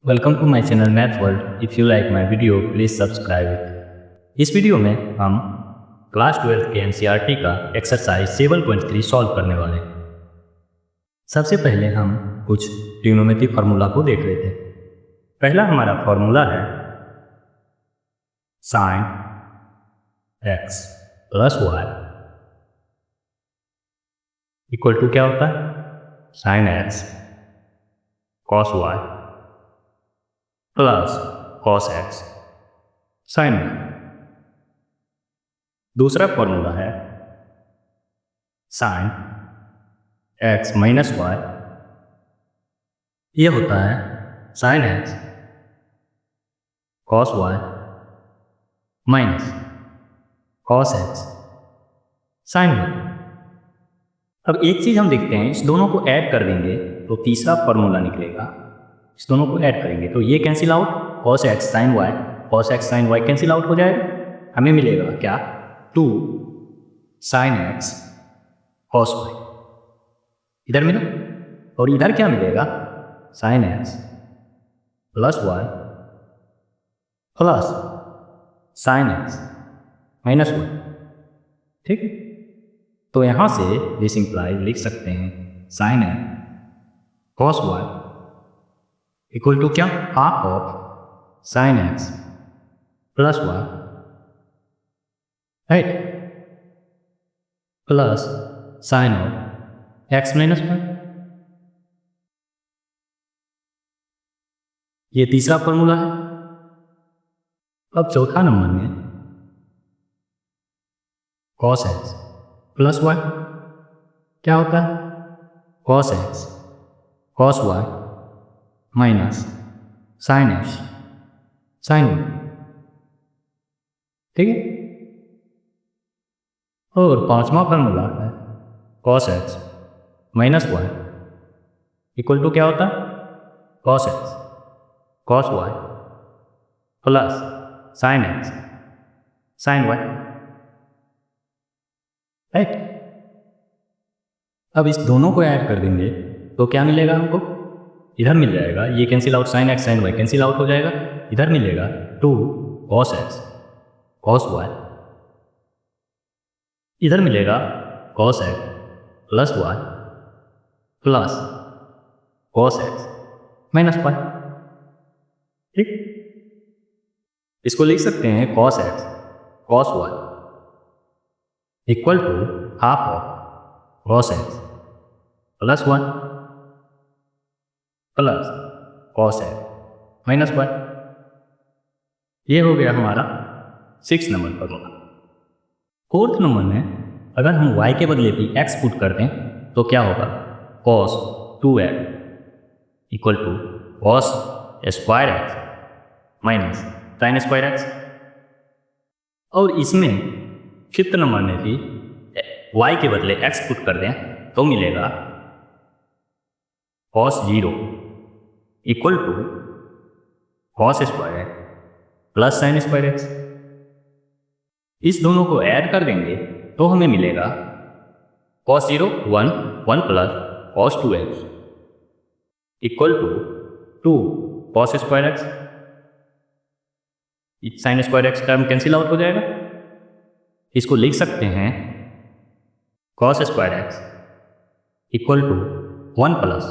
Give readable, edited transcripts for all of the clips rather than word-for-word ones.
Welcome to my channel math world. If you like my video please subscribe it. इस video में हम class 12 के NCERT का exercise 7.3 solve करने वाले हैं। सबसे पहले हम कुछ ट्रिग्नोमेट्री फार्मूला को देख लेते हैं। पहला हमारा फार्मूला है sin x plus Y equal to क्या होता है sin x cos y plus cos x sin y। दूसरा फॉर्मूला है sin x माइनस वाई, ये होता है sin x cos y minus cos x sin y। अब एक चीज़ हम देखते हैं, इस दोनों को ऐड कर देंगे तो तीसरा फॉर्मूला निकलेगा। इस दोनों को ऐड करेंगे तो ये cancel out, cos x sin y cancel out हो जाएगा। हमें मिलेगा क्या 2 sin x cos y, इधर मिला, और इधर क्या मिलेगा sin x plus y plus sin x minus y। ठीक, तो यहाँ से दिस इंप्लाई लिख सकते हैं sin x cos y equal to क्या half of sin x plus y, right, plus sin of x minus y। ये तीसरा फॉर्मूला है। अब चौथा नंबर में cos x प्लस y क्या होता है cos x cos y minus sin x sin y। ठीक है, और पांचवा फॉर्मूला है cos x minus y equal to क्या होता है cos x cos y plus sin x sin y, right. अब इस दोनों को ऐड कर देंगे तो क्या मिलेगा हमको, इधर मिल जाएगा, ये cancel out sin x sin y cancel out हो जाएगा, इधर मिलेगा 2 cos x cos y, इधर मिलेगा cos x plus y plus cos x minus y। ठीक, इसको लिख सकते हैं cos x cos y equal to half of cos x plus 1 plus cos x minus 1। ये हो गया हमारा 6 नंबर फॉर्मूला। फोर्थ नंबर में अगर हम y के बदले भी x पुट कर दें तो क्या होगा cos 2x equal to cos square x minus sin square x। और इसमें फिफ्थ नंबर में भी y के बदले x पुट कर दें तो मिलेगा cos 0 equal to cos square plus sin square x। इस दोनों को ऐड कर देंगे तो हमें मिलेगा cos 0 1 1 plus cos 2x equal to 2 cos square x। sin square x term cancel out हो जाएगा, इसको लिख सकते हैं cos square x equal to 1 plus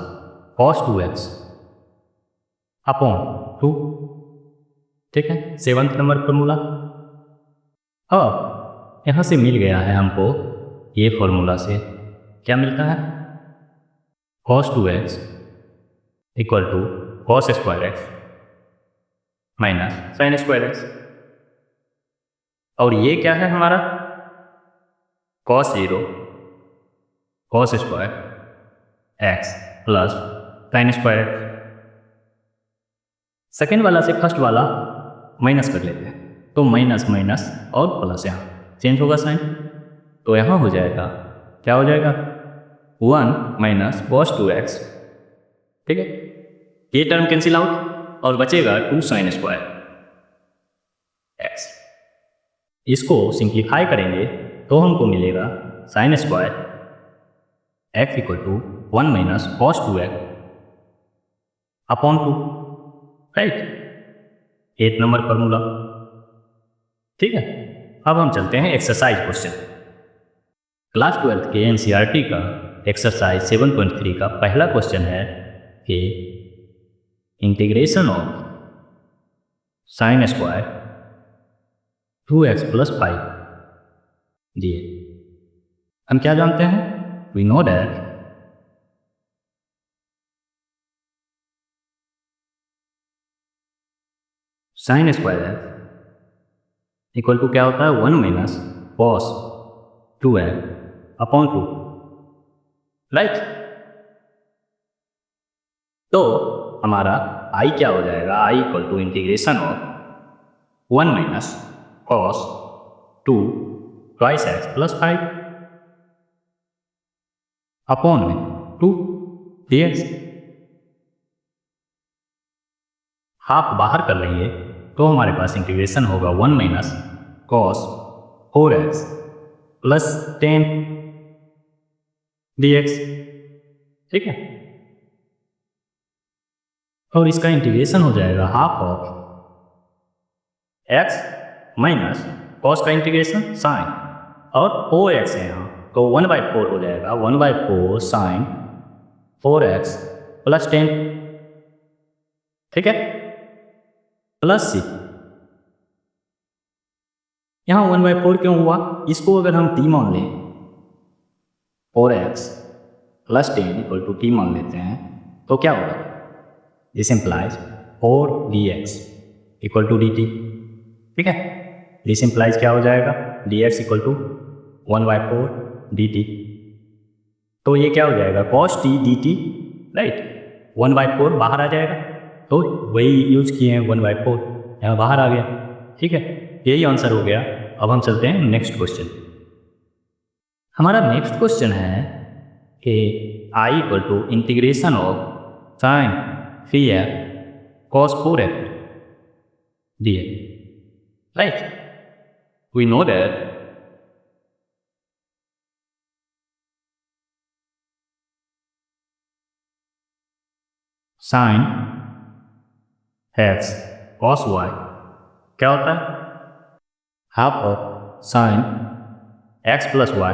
cos 2x upon 2। ठीक है, 7th नंबर फॉर्मूला। अब यहाँ से मिल गया है हमको, ये फॉर्मूला से क्या मिलता है cos 2x equal to cos square x minus sin square x। और ये क्या है हमारा cos 0 cos स्क्वायर x प्लस sin स्क्वायर x। सेकेंड वाला से फर्स्ट वाला माइनस कर लेते हैं तो माइनस माइनस और प्लस यहाँ चेंज होगा साइन, तो यहाँ हो जाएगा क्या हो जाएगा 1 माइनस cos 2x। ठीक है, ये टर्म कैंसिल आउट और बचेगा 2 sin स्क्वायर x। इसको सिंप्लीफाई करेंगे तो हमको मिलेगा sin square x equal to 1 minus cos 2x upon 2। Right. 8 number formula. ठीक है, अब हम चलते हैं एक्सरसाइज क्वेश्चन। क्लास 12 के एनसीईआरटी का एक्सरसाइज 7.3 का पहला क्वेश्चन है कि integration of sine square 2x + 5 दिए। हम क्या जानते हैं? We know that sine square equal to क्या होता है? 1 - cos 2x/2, राइट। तो हमारा आई क्या हो जाएगा? I equal to integration of 1 - cos 2 2x + 5 upon में 2 dx। हाफ बाहर कर लेंगे तो हमारे पास इंटीग्रेशन होगा 1 - cos 4x + 10 dx। ठीक है, और इसका इंटीग्रेशन हो जाएगा half of x minus cos का इंटीग्रेशन साइन, और 4x है यहाँ तो 1/4 हो जाएगा। 1/4 साइन 4x + 10। ठीक है, प्लस c। यहाँ 1/4 क्यों हुआ? इसको अगर हम t मान लें, 4x + 10 = t मान लेते हैं तो क्या होगा? This implies 4 dx = dt। ठीक है, दिस इम्प्लाइज क्या हो जाएगा? dx = 1/4 dt। तो ये क्या हो जाएगा? cos t dt, right. 1/4 बाहर आ जाएगा तो वही यूज किए हैं, 1/4 यहाँ बाहर आ गया। ठीक है, यही आंसर हो गया। अब हम चलते हैं नेक्स्ट क्वेश्चन। हमारा नेक्स्ट क्वेश्चन है कि I equal to integration of sine 3x cos 4x दिए, right. We know that sine x cos y क्या होता है? Half of sine x + y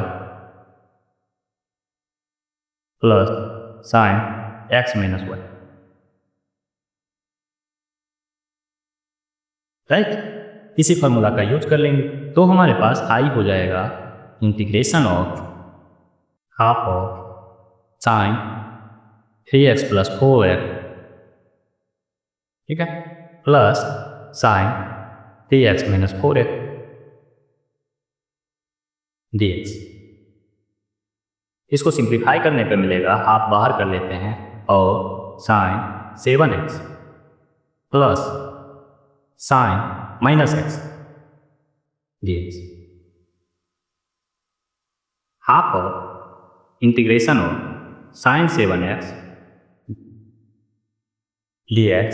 plus sine x - y, right. इसी formula का use कर लेंगे तो हमारे पास आई हो जाएगा integration of half of sine 3x + 4x, ठीक है, plus sine 3x - 4x dx। इसको सिंप्लीफाई करने पे मिलेगा, हाफ बाहर कर लेते हैं और sine 7x plus sine -x dx। Half of integration of sine 7x dx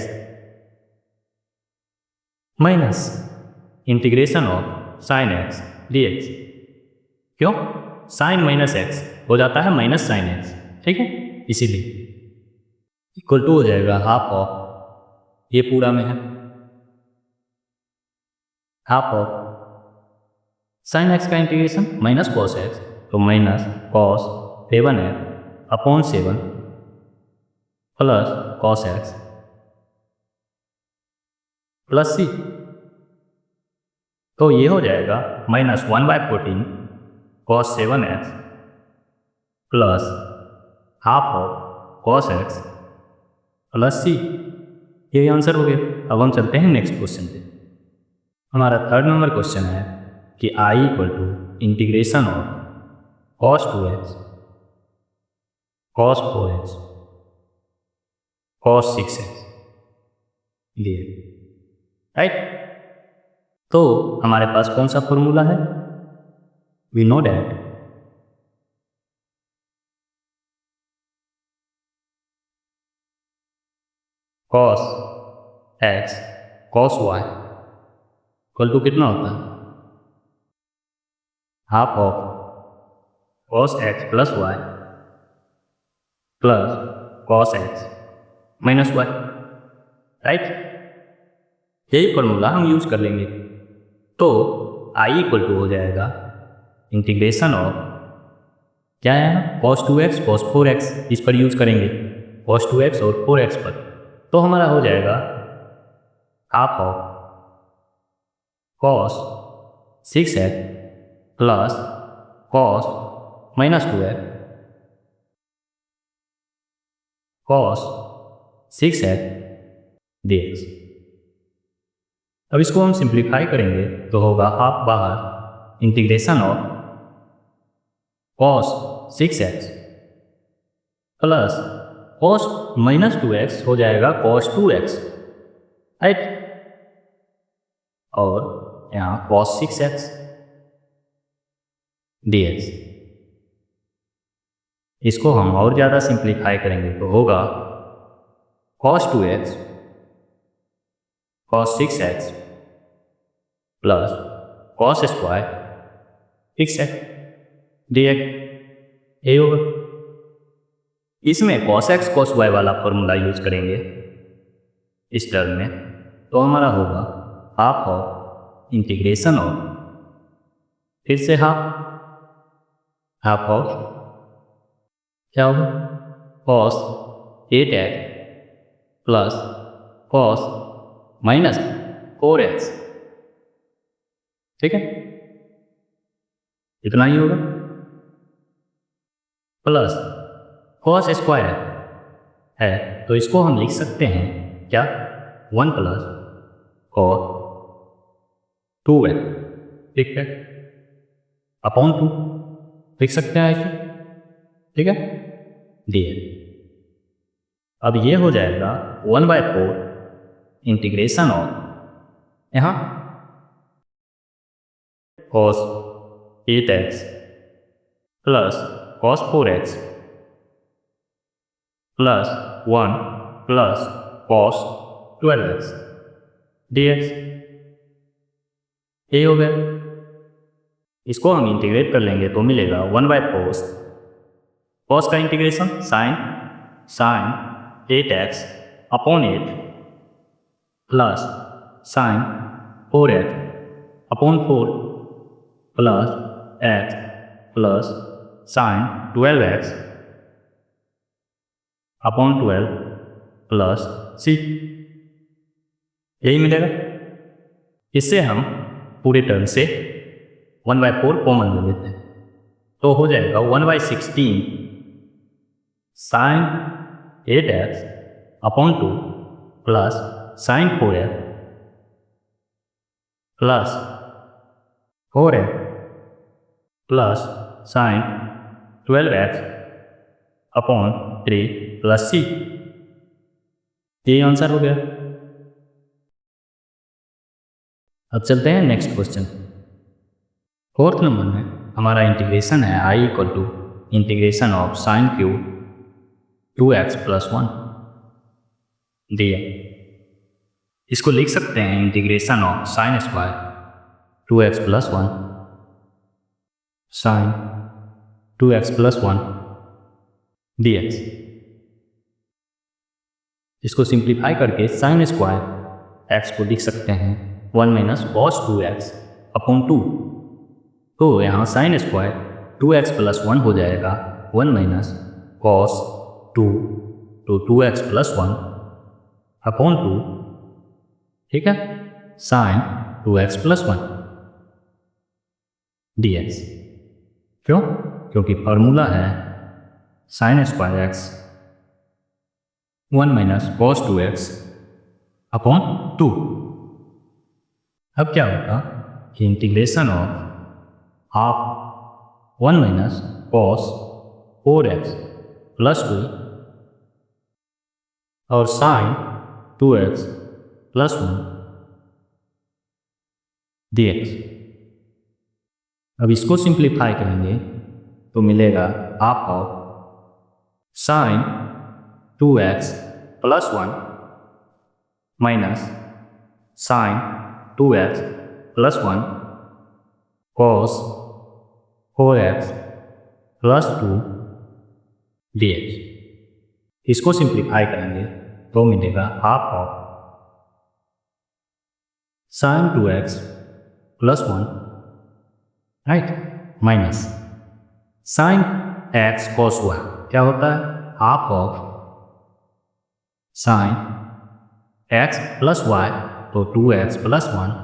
minus integration of sine x dx। क्यों? साइन -x हो जाता है माइनस साइन x, ठीक है, इसीलिए इक्वल टू हो जाएगा हाफ ऑफ, ये पूरा में है, हाफ ऑफ साइन x का इंटीग्रेशन माइनस कॉस x, तो minus cos 7x upon 7 plus cos x plus c। तो ये हो जाएगा -1/14 cos 7x plus half of cos x plus c। ये आंसर हो गया। अब हम चलते हैं नेक्स्ट क्वेश्चन पे। हमारा 3rd नंबर क्वेश्चन है कि I equal to integration of cos 2x cos 4x cos 6x लिए, राइट। तो हमारे पास कौन सा फॉर्मूला है? We know that cos x cos y equal to कितना होता है? Half of cos x plus y plus cos x minus y, right. यही फॉर्मूला हम यूज कर लेंगे। तो आई इक्वल टू हो जाएगा इंटीग्रेशन ऑफ क्या है cos 2x cos 4x, इस पर यूज करेंगे cos 2x और 4x पर। तो हमारा हो जाएगा half of cos 6x plus cos minus 2x cos 6x dx। अब इसको हम सिंप्लीफाई करेंगे तो होगा हाफ बाहर integration of cos 6x plus cos minus 2x हो जाएगा cos 2x, राइट, और यहाँ cos 6x dx। इसको हम और ज़्यादा सिंप्लीफाई करेंगे तो होगा cos 2x cos 6x plus cos square 6x dx। ये होगा, इसमें cos x cos y वाला फॉर्मूला यूज करेंगे इस टर्म में। तो हमारा होगा हाफ ऑफ इंटीग्रेशन ऑफ, फिर से हाफ ऑफ क्या होगा cos 8x plus cos minus 4x, ठीक है, इतना ही होगा, प्लस cos स्क्वायर है तो इसको हम लिख सकते हैं क्या 1 प्लस cos 2x, ठीक है, अपॉन 2 लिख सकते हैं ऐसे, ठीक है, dx। अब ये हो जाएगा 1/4 इंटीग्रेशन ऑफ यहाँ cos 8x plus cos 4x plus 1 plus cos 12x dx। ये हो गया, इसको हम इंटीग्रेट कर लेंगे तो मिलेगा 1/4 cos का integration sin 8x upon 8 plus sin 4x upon 4 plus x प्लस sin 12x upon 12 plus c, यही मिलेगा। इससे हम पूरे टर्म से 1/4 कॉमन ले लेते हैं तो हो जाएगा 1/16 sin 8x upon 2 plus sin 4x plus 4x plus sin 12x upon 3 plus c, ये आंसर हो गया। अब चलते हैं नेक्स्ट क्वेश्चन। फोर्थ नंबर में हमारा इंटीग्रेशन है I equal to integration of sine cube 2x plus 1 दिया। इसको लिख सकते हैं integration of sine square 2x plus 1 sine 2x plus 1 dx। इसको सिंप्लीफाई करके साइन स्क्वायर x को लिख सकते हैं 1 माइनस कॉस 2x अपॉन 2। तो यहाँ साइन स्क्वायर 2x प्लस 1 हो जाएगा 1 माइनस कॉस 2 तो 2x प्लस 1 अपॉन 2, ठीक है, साइन 2x प्लस 1 dx। क्यों? क्योंकि फॉर्मूला है sign square x 1 minus cos 2x upon 2। अब क्या होगा कि integration of half 1 minus cos 4x plus 2 और साइन 2x प्लस 1 dx। अब इसको सिंप्लीफाई करेंगे तो मिलेगा half of sine 2x plus 1 minus sine 2x plus 1 cos 4x plus 2 dx। इसको सिंप्लीफाई करेंगे तो मिलेगा half of sine 2x plus 1, right, minus sine x cos y क्या होता है, half of sine x plus y, तो 2x plus 1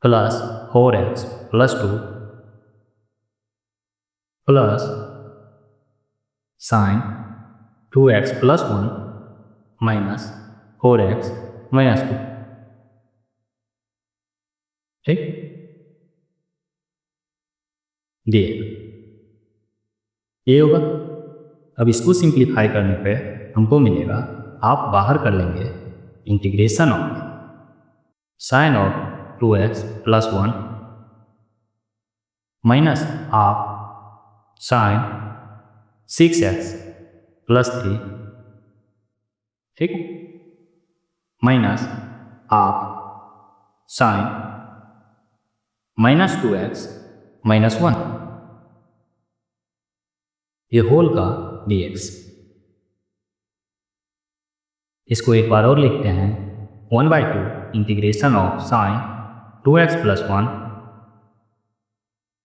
plus 4x plus 2 plus sine 2x plus 1 minus 4x minus 2, ठीक, ये होगा। अब इसको सिंप्लीफाई करने पे हमको मिलेगा, आप बाहर कर लेंगे integration of sign of 2x plus 1 minus half sine 6x plus 3, ठीक, minus half sign minus 2x minus 1, ये होल का dx। इसको एक बार और लिखते हैं, 1/2 integration of sine 2x plus 1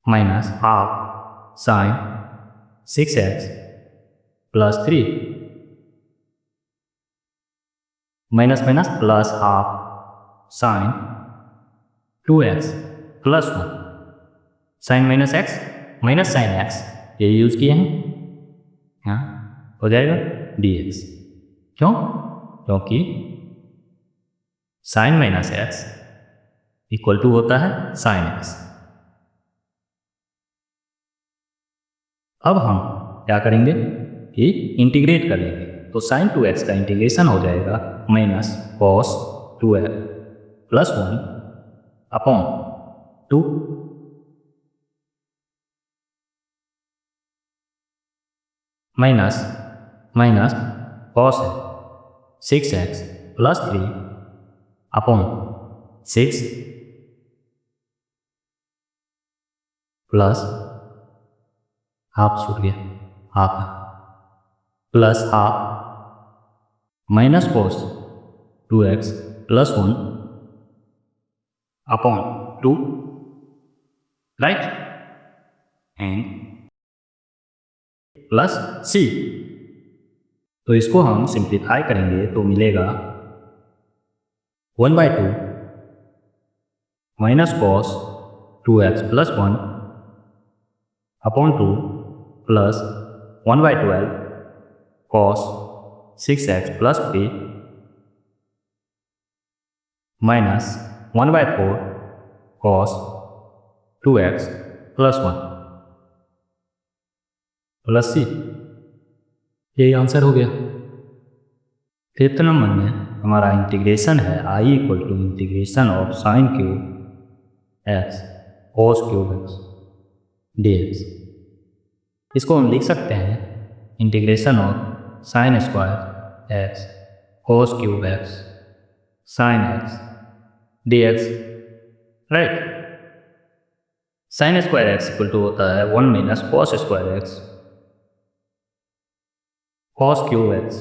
minus half sine 6x plus 3 minus minus plus half sine 2x plus 1 sine minus x minus sine x, ये use किए हैं, हाँ, हो जाएगा dx। क्यों? क्योंकि sine minus x equal to होता है साइन x। अब हम क्या करेंगे कि इंटीग्रेट कर लेंगे, तो साइन 2x का इंटीग्रेशन हो जाएगा minus cos 2x plus 1 upon 2 minus minus cos 6x plus 3 upon 6 plus half छूट गया, half plus half minus cos 2x plus 1 upon 2, right, and plus c। तो इसको हम सिंप्लीफाई करेंगे तो मिलेगा 1/2 minus cos 2x plus 1 upon 2 plus 1/12 cos 6x plus 3 minus 1/4 cos 2x plus 1 plus c। यही answer हो गया। फिफ्थ नंबर में हमारा इंटीग्रेशन है i equal to integration of sine cube x cos cube x dx। इसको हम लिख सकते हैं integration of sine square x cos cube x sine x dx, right. Sine square x equal to होता है 1 minus cos square x cos cube x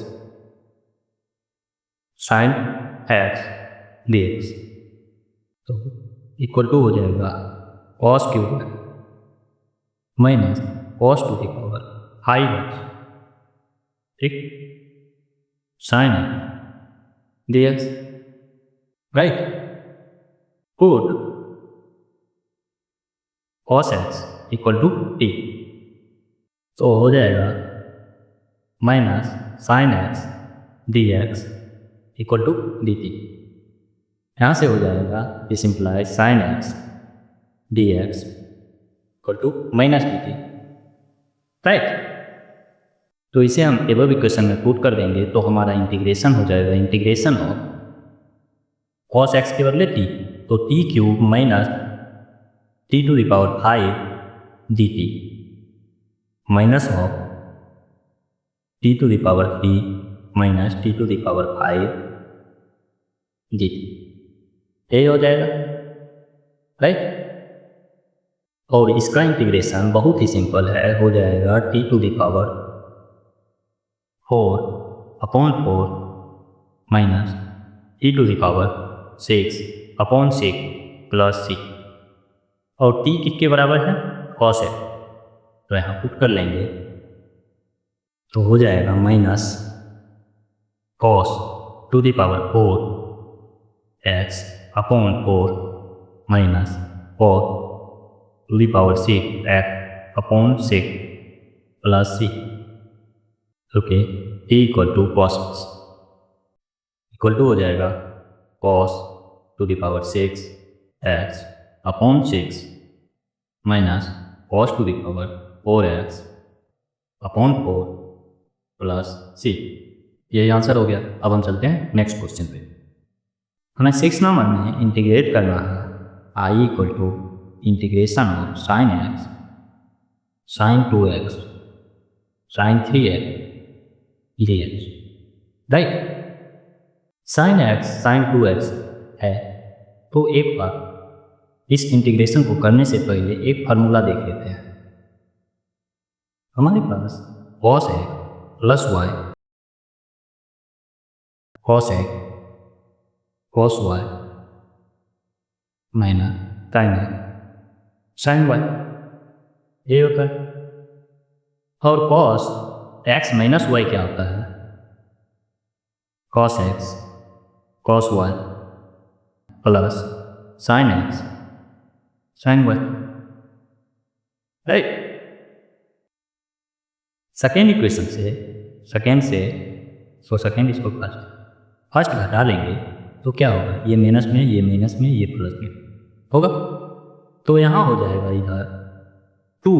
sine x dx, तो equal to हो जाएगा cos cube minus cos to the power 5x, ठीक, sine x dx, right. Put cos x equal to t, तो हो जाएगा minus sine x dx equal to dt। यहाँ से हो जाएगा this implies sine x dx equal to minus dt, right. तो इसे हम एबव इक्वेशन में पुट कर देंगे तो हमारा इंटीग्रेशन हो जाएगा इंटीग्रेशन ऑफ कॉस x के बदले t, तो t cube minus t to the power 5 dt minus of t to the power 3 minus t to the power 5 dt, ये हो जाएगा, राइट। और इसका इंटीग्रेशन बहुत ही सिंपल है, हो जाएगा t to the power 4 upon 4 minus t to the power 6 upon 6 plus सी, और टी किसके बराबर है, कॉस है, तो यहाँ पुट कर लेंगे तो हो जाएगा minus cos to the power 4 x upon 4 minus cos to the power 6 x upon 6 plus C. Okay, t equal to cos equal to हो जाएगा cos to the power 6 x upon 6 minus cos to the power 4x upon 4 plus सी। यही answer हो गया। अब हम चलते हैं next question पे। हमें 6 नंबर में इंटीग्रेट करना है I equal to integration of sine x sine 2x sine 3x dx, right. Sine x sine 2x है, तो एक बार इस इंटीग्रेशन को करने से पहले एक फार्मूला देख लेते हैं। हमारे पास cos x plus Y cos x cos y minus sine x sine y, ये होता है। और cos x माइनस वाई क्या होता है, cos x cos y plus sine x sine y, right. Second equation से सेकेंड इसको फर्स्ट घटा लेंगे तो क्या होगा, ये माइनस में ये प्लस में होगा, तो यहाँ हो जाएगा इधर 2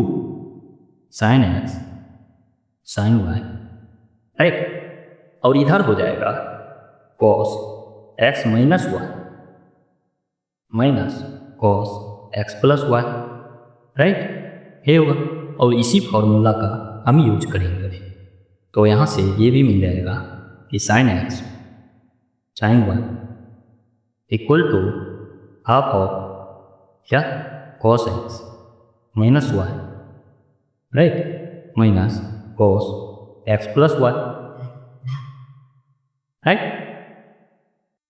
sine x sine Y, right. और इधर हो जाएगा cos x minus Y minus cos x plus Y, right, ये होगा। और इसी फॉर्मूला का हम यूज करेंगे अभी, तो यहाँ से ये भी मिल जाएगा कि sine x sine y equal to half of क्या, cos x minus y, right, minus cos x plus Y, right.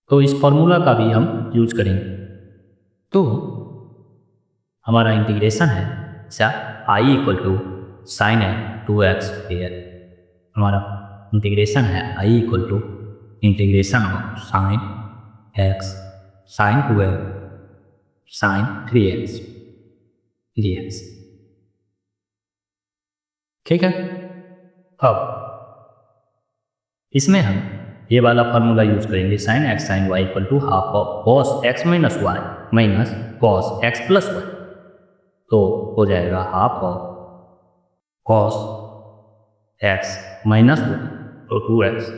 तो इस फॉर्मूला का भी हम यूज करेंगे। तो हमारा इंटीग्रेशन है क्या, I equal to sine x 2x square, हमारा इंटीग्रेशन है I equal to integration of sine x sine 2x sine 3x dx, ठीक है। अब इसमें हम ये वाला फार्मूला यूज करेंगे, sine x sine y equal to half of cos x minus Y minus cos x plus y, तो हो जाएगा half of cos x minus y तो 2x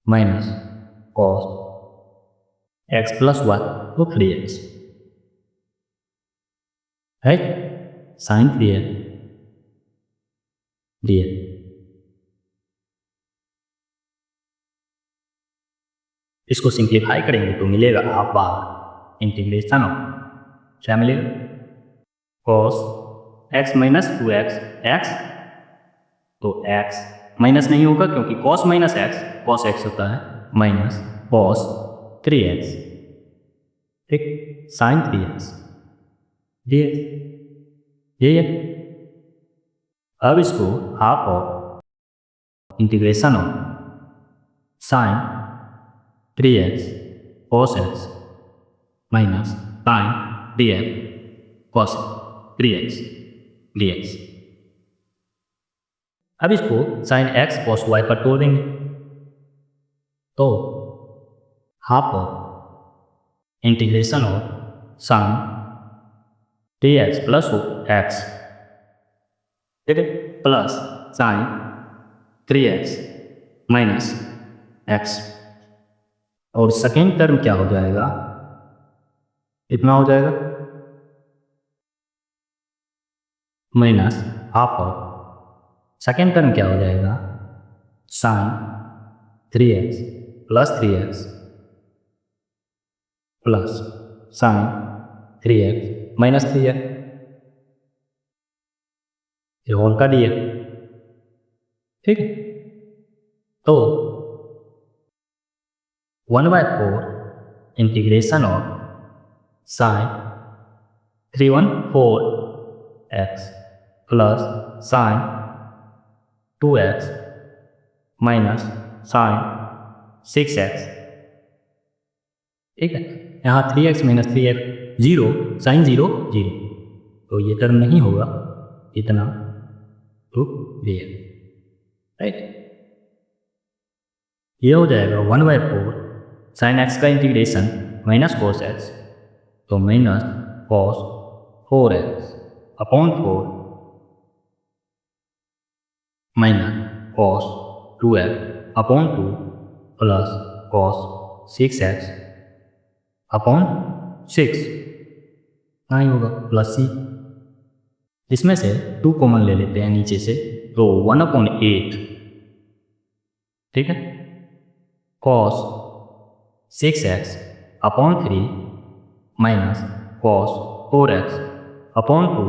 minus cos x plus y तो 3x, है sign 3x dx। इसको simplify करेंगे तो मिलेगा हाफ बार इंटीग्रेशन ऑफ क्या मिलेगा, cos x minus 2x x, तो x माइनस नहीं होगा क्योंकि cos minus x cos x होता है, माइनस cos 3x, ठीक, साइन 3x dx, ये है। अब इसको half of integration of sine 3x cos x minus sine dx cos 3x dx। अब इसको साइन x cos y पर तोड़ देंगे तो half of integration of sine 3x plus x, ठीक है, plus sine 3x minus x, और second term क्या हो जाएगा, इतना हो जाएगा minus half of second term क्या हो जाएगा, sine 3x plus 3x plus sine 3x minus 3x, ये होल का dx, ठीक है। तो 1/4 integration of sine 314x plus sine 2x minus sine 6x। ठीक है, यहाँ 3x माइनस 3x 0, साइन 0 0, तो ये टर्म नहीं होगा इतना टू डी राइट। ये हो जाएगा 1/4 साइन x का इंटीग्रेशन माइनस कॉस x, तो minus cos 4x upon 4 minus cos 2x upon 2 plus cos 6x upon 6 नहीं होगा प्लस c, इसमें से 2 कॉमन ले लेते हैं नीचे से, तो 1/8 ठीक है, cos 6x upon 3 minus cos 4x upon 2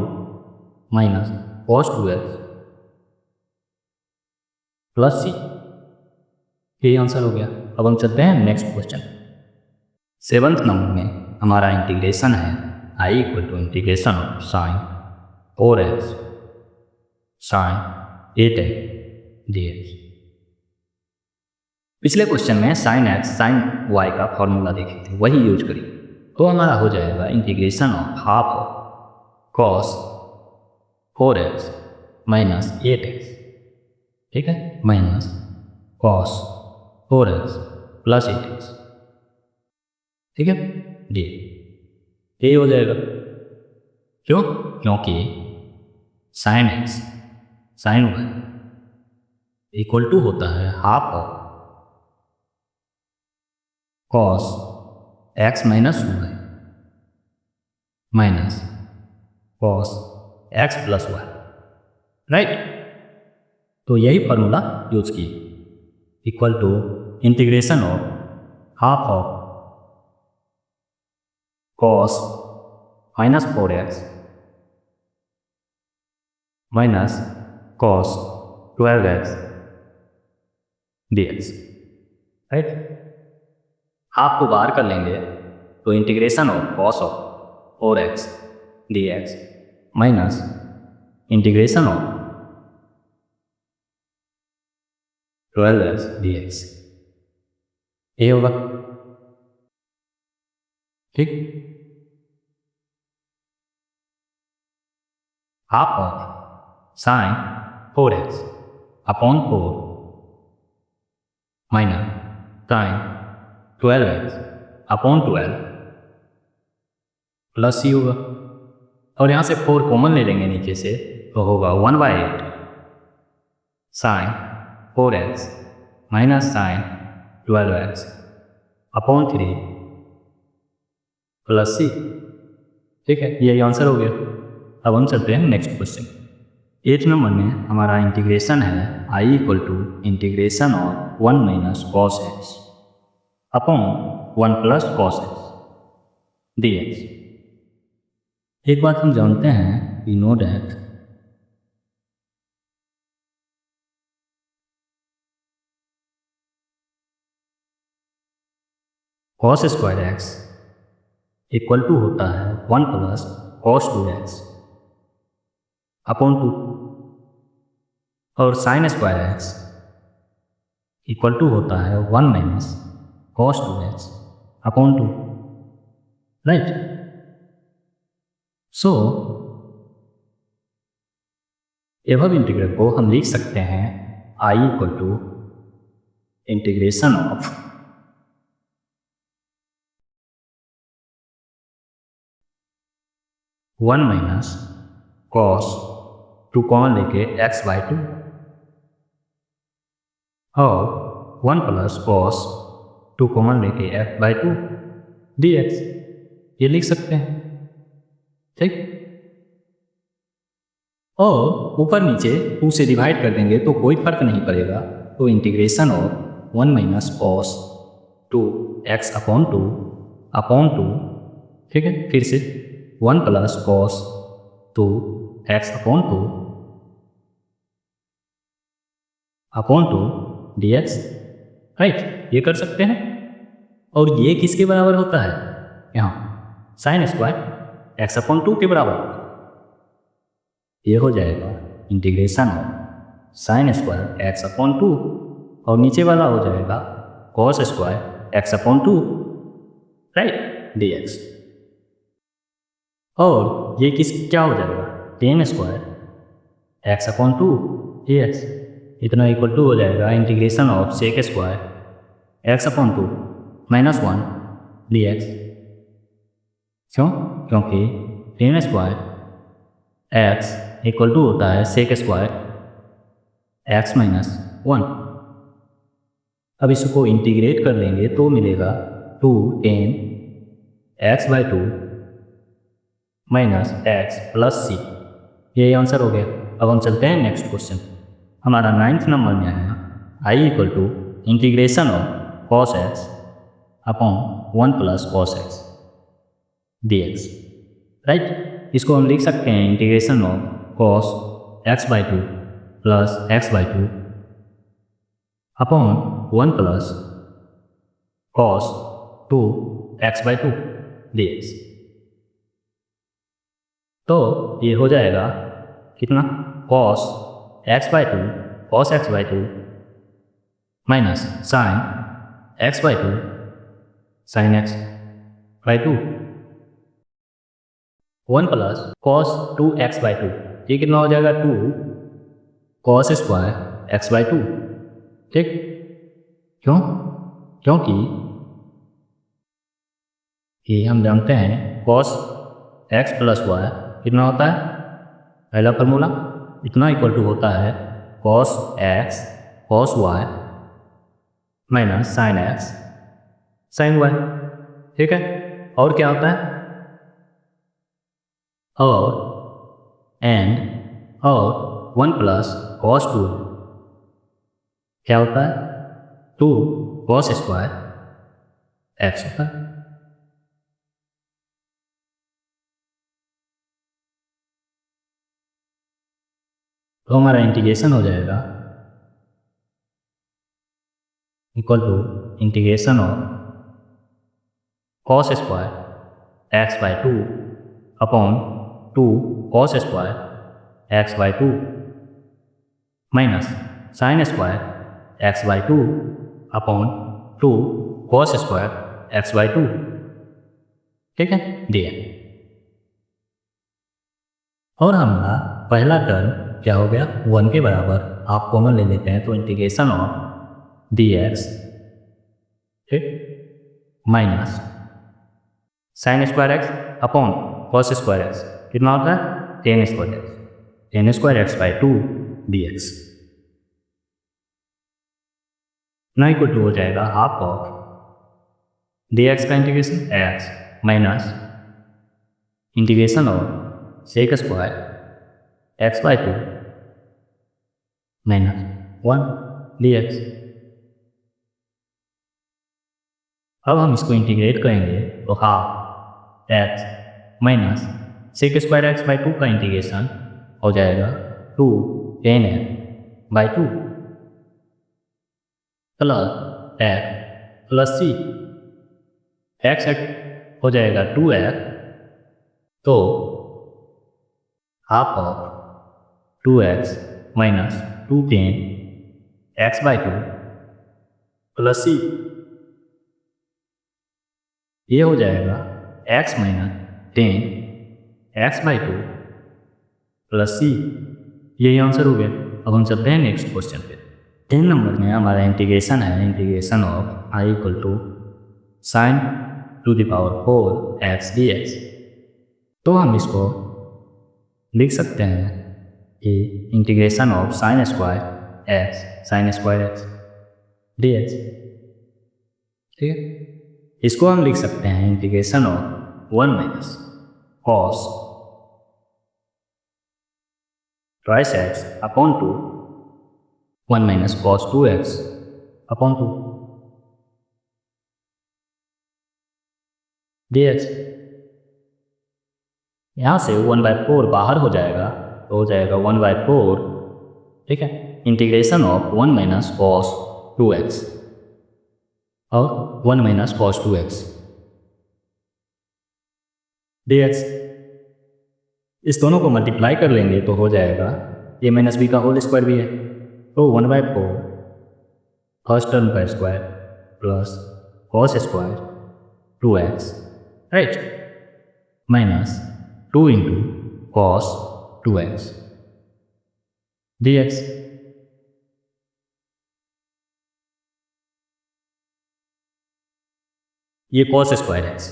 minus cos 2x plus c। ये आंसर हो गया। अब हम चलते हैं नेक्स्ट क्वेश्चन। 7th नंबर में हमारा इंटीग्रेशन है i = integration of sine 4x sine 8x dx। पिछले क्वेश्चन में साइन x साइन y का फॉर्मूला देखे थे, वही यूज करिए, तो हमारा हो जाएगा integration of half of cos 4x minus 8x, ठीक है, minus cos 4x plus 8x, ठीक है, ये हो जाएगा। क्यों? क्योंकि sine x sine y equal to होता है half of cos x minus y minus cos x plus y, right. तो यही फॉर्मूला यूज किए, equal to integration of half of cos minus 4x minus cos 12x dx, right. Half को बाहर कर लेंगे तो integration of cos of 4x dx minus integration of 12x dx, ये होगा, ठीक। Half of sine 4x upon 4 minus sine 12x upon 12 plus c होगा, और यहाँ से 4 कॉमन ले लेंगे नीचे से, तो होगा 1/8 sine 4x minus sine 12x upon 3 plus c, ठीक है, यही आंसर हो गया। अब हम चलते हैं नेक्स्ट क्वेश्चन। 8 नंबर में हमारा इंटीग्रेशन है i = integration of 1 minus cos x upon 1 plus cos x dx। एक बात हम जानते हैं, we know that cos square x equal to होता है 1 प्लस कॉस 2x अपॉन 2, और sine square x equal to होता है 1 minus cos 2x upon 2, right. So above integral को हम लिख सकते हैं i = integration of 1 minus cos 2 common लेके x/2 और 1 प्लस कॉस 2 कॉमन लेके f/2 dx, ये लिख सकते हैं, ठीक। और ऊपर नीचे 2 से डिवाइड कर देंगे तो कोई फर्क नहीं पड़ेगा, तो integration of 1 minus cos 2x upon 2, ठीक है, फिर से 1 plus cos 2x upon 2 dx, right, ये कर सकते हैं। और ये किसके बराबर होता है, यहाँ साइन स्क्वायर एक्स अपॉन 2 के बराबर होता है। ये हो जाएगा integration of sine square x upon 2 और नीचे वाला हो जाएगा cos square x upon 2, right, dx। और ये क्या हो जाएगा, tan square x upon 2 dx इतना इक्वल टू हो जाएगा integration of sec square x upon 2 minus 1 dx। क्यों, क्योंकि tan square x equal to होता है सेक स्क्वायर एक्स माइनस 1। अब इसको इंटीग्रेट कर लेंगे तो मिलेगा 2 tan x by 2 minus x plus सी। ये आंसर हो गया। अब हम चलते हैं नेक्स्ट क्वेश्चन। हमारा 9th नंबर में आया I equal to integration of cos x upon 1 plus cos x dx, right. इसको हम लिख सकते हैं integration of cos x by 2 plus x by 2 upon 1 plus cos 2 x by 2 dx। तो ये हो जाएगा कितना, cos x by 2 cos x by 2 minus sine x by 2 sine x by 2 1 plus cos 2 x by 2। ये कितना हो जाएगा, 2 cos square x by 2, ठीक। क्यों, क्योंकि ये हम जानते हैं कॉस एक्स प्लस वाई कितना होता है, पहला फॉर्मूला इतना इक्वल टू होता है cos x cos y minus sine x sine y, ठीक है। और क्या होता है, और 1 प्लस कॉस 2 क्या होता है, 2 कॉस स्क्वायर एक्स होता है। तो हमारा इंटीग्रेशन हो जाएगा equal to integration of cos square x by 2 upon 2 cos square x by 2 minus sine square x by 2 upon 2 cos square x by 2, ठीक है, दिया। और हमारा पहला टर्म क्या हो गया, 1 के बराबर, आप कॉमन ले लेते हैं तो इंटीग्रेशन ऑफ dx, ठीक, minus sine square x upon cos square x कितना होता है, tan square x by 2 dx ना इक्वल टू हो जाएगा हाफ ऑफ dx का integration x minus integration of sec square x by 2 minus 1 dx। अब हम इसको इंटीग्रेट करेंगे तो half x minus sec square x by 2 का इंटीग्रेशन हो जाएगा 2 tan x by 2 plus x plus C, x हो जाएगा 2x, तो half of 2x minus 2 tan x by 2 plus सी, ये हो जाएगा x minus 10 x by 2 plus सी। यही आंसर हो गया। अब हम चलते हैं नेक्स्ट क्वेश्चन पे। 10 नंबर में हमारा इंटीग्रेशन है integration of I equal to sine to the power 4 x d x. तो हम इसको लिख सकते हैं कि integration of sine square x d x, ठीक है। इसको हम लिख सकते हैं integration of 1 minus cos twice x upon 2 1 minus cos 2x upon 2 dx। यहाँ से 1/4 बाहर हो जाएगा तो हो जाएगा 1/4, ठीक है, integration of 1 minus cos 2x। और 1 माइनस कॉस 2x dx। इस दोनों को मल्टीप्लाई कर लेंगे तो हो जाएगा a माइनस बी का होल स्क्वायर भी है, तो 1/4 फर्स्ट टर्म का square plus cos square 2x, right, minus 2 into cos 2x dx। ये कॉस स्क्वायर x,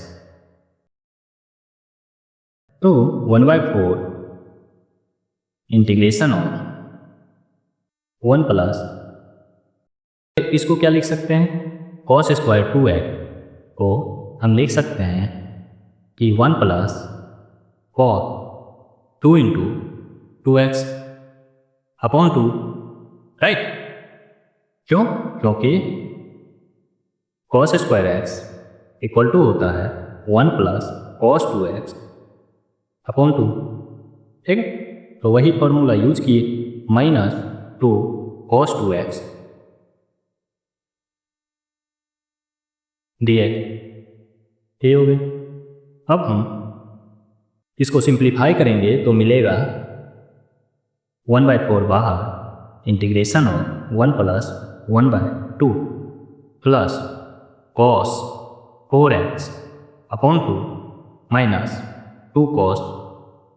तो 1/4 इंटीग्रेशन ऑफ 1 प्लस, इसको क्या लिख सकते हैं, कॉस स्क्वायर 2x को हम लिख सकते हैं कि 1 plus cos 2 into 2x upon 2, right. क्यों? क्योंकि cos square x equal to होता है 1 प्लस कॉस 2x अपॉन 2, ठीक है। तो वही फॉर्मूला यूज किए, माइनस 2 कॉस 2x dx, ये हो गए। अब हम इसको सिंप्लीफाई करेंगे तो मिलेगा 1/4 बाहर, integration of 1 plus 1/2 plus cos 4x upon 2 minus 2 cos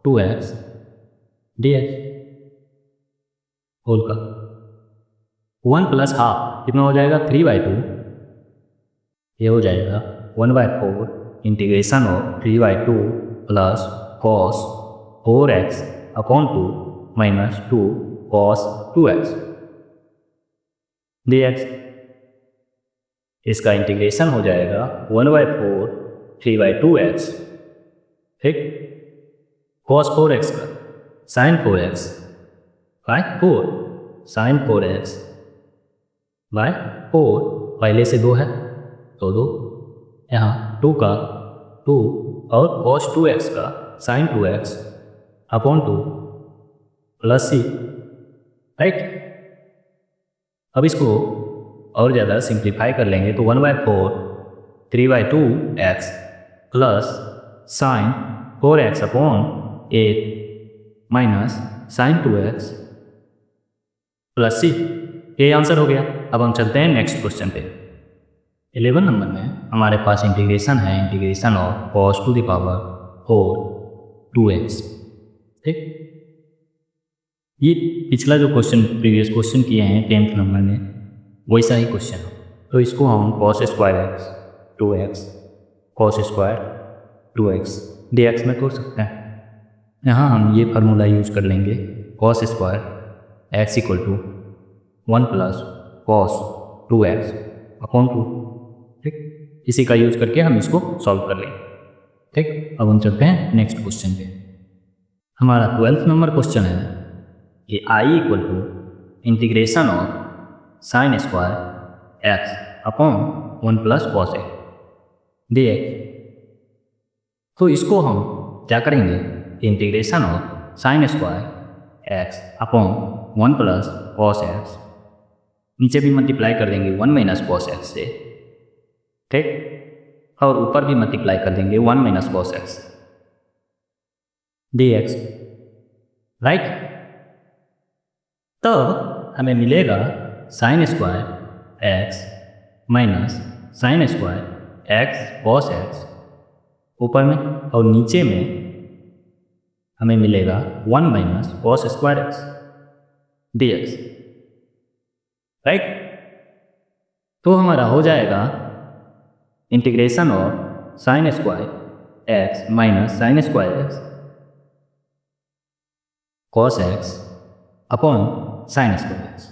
2x dx whole का 1 प्लस हाफ कितना हो जाएगा, 3/2, ये हो जाएगा 1/4 integration of 3/2 plus cos 4x upon 2 minus 2 cos 2x dx। इसका इंटीग्रेशन हो जाएगा 1/4 3/2x, ठीक, कॉस 4x का sign 4x bye 4, sign 4x bye 4, पहले से 2 है तो 2, यहाँ 2 का 2 और कॉस 2x का sine 2x upon 2 plus c, right. अब इसको और ज़्यादा सिंप्लीफाई कर लेंगे तो 1/4 3/2x plus sine 4x upon 8 minus sine 2x plus c, ये आंसर हो गया। अब हम चलते हैं नेक्स्ट क्वेश्चन पे। 11 नंबर में हमारे पास इंटीग्रेशन है, integration of cos to the power 4 2x, ठीक। ये पिछला जो क्वेश्चन प्रीवियस क्वेश्चन किए हैं 10th नंबर में वैसा ही क्वेश्चन हो, तो इसको हम cos square x 2x cos square 2x dx में कर सकते हैं। यहाँ हम ये फार्मूला यूज कर लेंगे, cos square x equal to 1 plus cos 2x upon 2, ठीक। इसी का यूज करके हम इसको सॉल्व कर लेंगे, ठीक। अब हम चलते हैं नेक्स्ट क्वेश्चन पे। हमारा 12th नंबर क्वेश्चन है कि i equal to integration of sine square x upon 1 plus cos x dx। तो इसको हम क्या करेंगे, integration of sine square x upon 1 plus cos x, नीचे भी मल्टीप्लाई कर देंगे 1 माइनस कॉस x से, ठीक, और ऊपर भी मल्टीप्लाई कर देंगे 1 minus cos x dx, right. तब हमें मिलेगा sign square x minus sine square x cos x ऊपर में, और नीचे में हमें मिलेगा 1 minus cos square x dx, right. तो हमारा हो जाएगा integration of sine square x minus sine square x cos x upon sine square x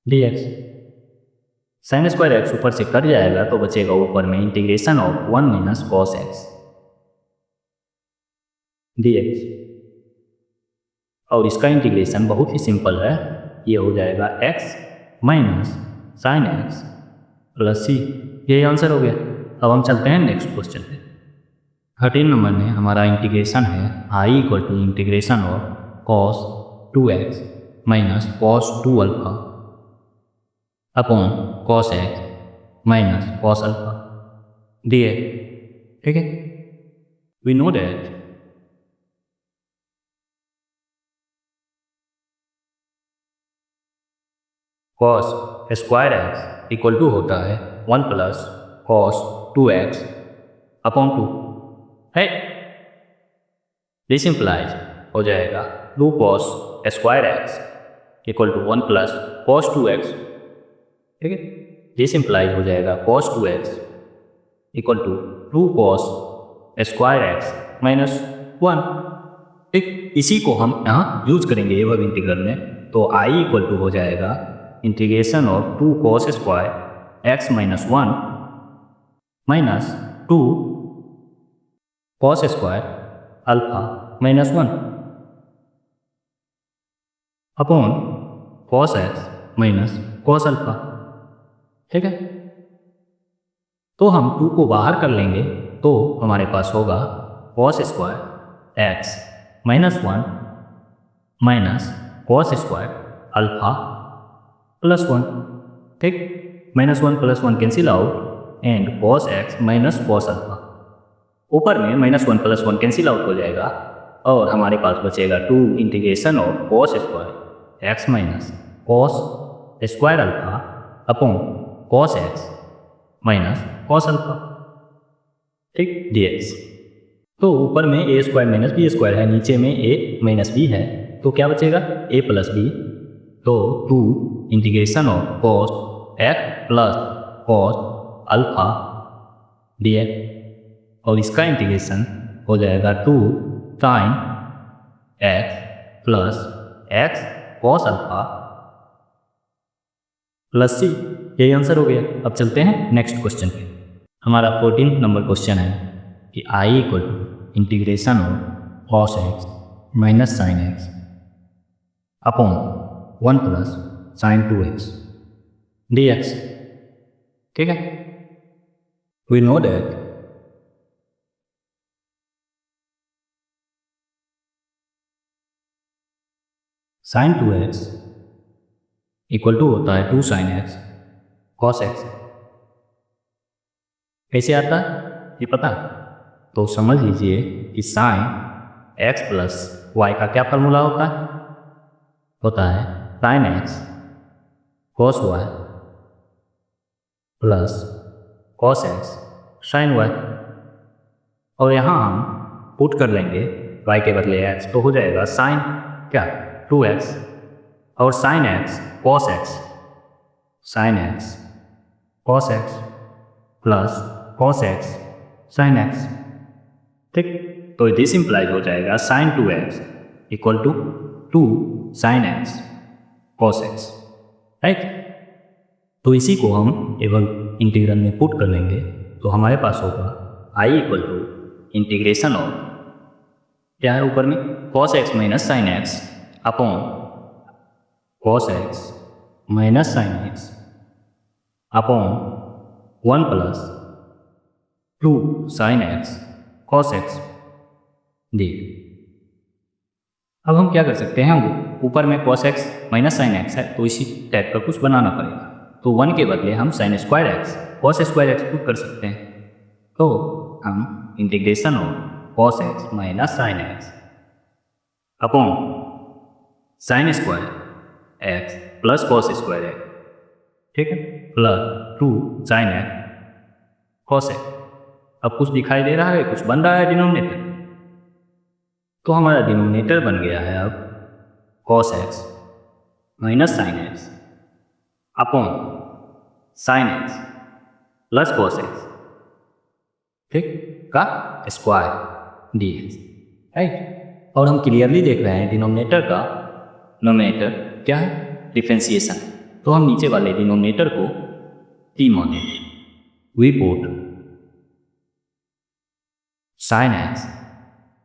dx। Sign square x ऊपर से कट जाएगा तो बचेगा ऊपर में integration of 1 minus cos x dx, और इसका इंटीग्रेशन बहुत ही सिंपल है, ये हो जाएगा x minus sine x plus c, ये आंसर हो गया। अब हम चलते हैं नेक्स्ट क्वेश्चन पे। 13 नंबर में हमारा इंटीग्रेशन है i equal to integration of cos 2x minus cos 2 alpha upon cos x minus cos alpha दिए, ठीक है। We know that cos square x equal to होता है 1 प्लस कॉस 2x अपॉन 2 है। दिस इम्प्लाइज हो जाएगा 2 cos square x equal to 1 plus cos 2x, ठीक है। दिस इम्प्लाइज हो जाएगा cos 2x equal to 2 cos square x minus 1, ठीक। इसी को हम यहाँ यूज करेंगे एवब इंटीग्रल में, तो i इक्वल टू हो जाएगा integration of 2 cos square x minus 1 minus 2 cos square alpha minus 1 upon cos x minus cos alpha, ठीक है। तो हम 2 को बाहर कर लेंगे तो हमारे पास होगा cos square x minus 1 minus cos square alpha plus 1, ठीक। Minus 1 plus 1 cancel out and cos x minus cos alpha, ऊपर में माइनस 1 प्लस 1 कैंसिल आउट हो जाएगा और हमारे पास बचेगा 2 integration of cos square x minus cos square alpha upon cos x minus cos alpha, ठीक, dx। तो ऊपर में a square minus b square है, नीचे में ए माइनस बी है, तो क्या बचेगा ए प्लस बी, तो 2 integration of cos x plus cos alpha dx, और इसका इंटीग्रेशन हो जाएगा 2 sine x plus x cos alpha plus सी, यही आंसर हो गया। अब चलते हैं नेक्स्ट क्वेश्चन पे। हमारा 14 नंबर क्वेश्चन है कि i equal to integration of cos x minus sine x upon 1 plus sine 2x dx, ठीक है। We know that sine 2x equal to होता है 2 साइन एक्स कॉस एक्स। कैसे आता है ये पता? तो समझ लीजिए कि साइन एक्स प्लस वाई का क्या फार्मूला होता है sine x cos y plus cos x sine y, और यहाँ हम पुट कर लेंगे वाई के बदले एक्स, तो हो जाएगा साइन क्या 2x और sine x cos x, sine x cos x plus cos x sine x, ठीक। तो दिस इंप्लाइज हो जाएगा sine 2x equal to 2 sine x cos x, right. तो इसी को हम एवं इंटीग्रल में पुट कर लेंगे, तो हमारे पास होगा i equal to integration of क्या है ऊपर में cos x minus sine x upon cos x minus sine x upon 1 plus 2 sine x cos x d. अब हम क्या कर सकते हैं, ऊपर में cos x minus sine x है, तो इसी टाइप का कुछ बनाना पड़ेगा, तो 1 के बदले हम sign square x cos square x put कर सकते हैं, तो हम integration of cos x minus sine x upon sine square x plus cos square x, ठीक है, plus 2 sine x cos x. अब कुछ दिखाई दे रहा है, कुछ बन रहा है डिनोमिनेटर, तो हमारा डिनोमिनेटर बन गया है अब cos x minus sine x upon sine x plus cos x, ठीक, का स्क्वायर डी एक्स, राइट। और हम क्लियरली देख रहे हैं डिनोमिनेटर का नोमिनेटर क्या है डिफरेंशिएशन, तो हम नीचे वाले डिनोमिनेटर को टी मानेंगे। We put sine x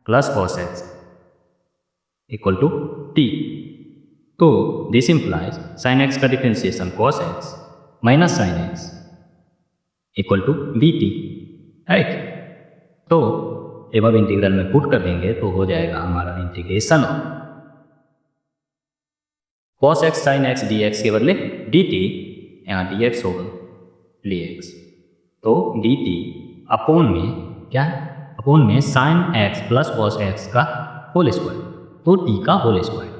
plus cos x equal to t, तो दिस इंप्लाइज साइन एक्स का differentiation cos x minus sine x equal to d t, right. तो एवं इंटीग्रल में पुट कर देंगे तो हो जाएगा हमारा integration of cos x sine x d x के बदले डी टी, यहाँ डी एक्स होगा dx। तो dt अपोन में क्या है, अपोन में sine x plus cos x का होल स्क्वायर, तो t का होल स्क्वायर,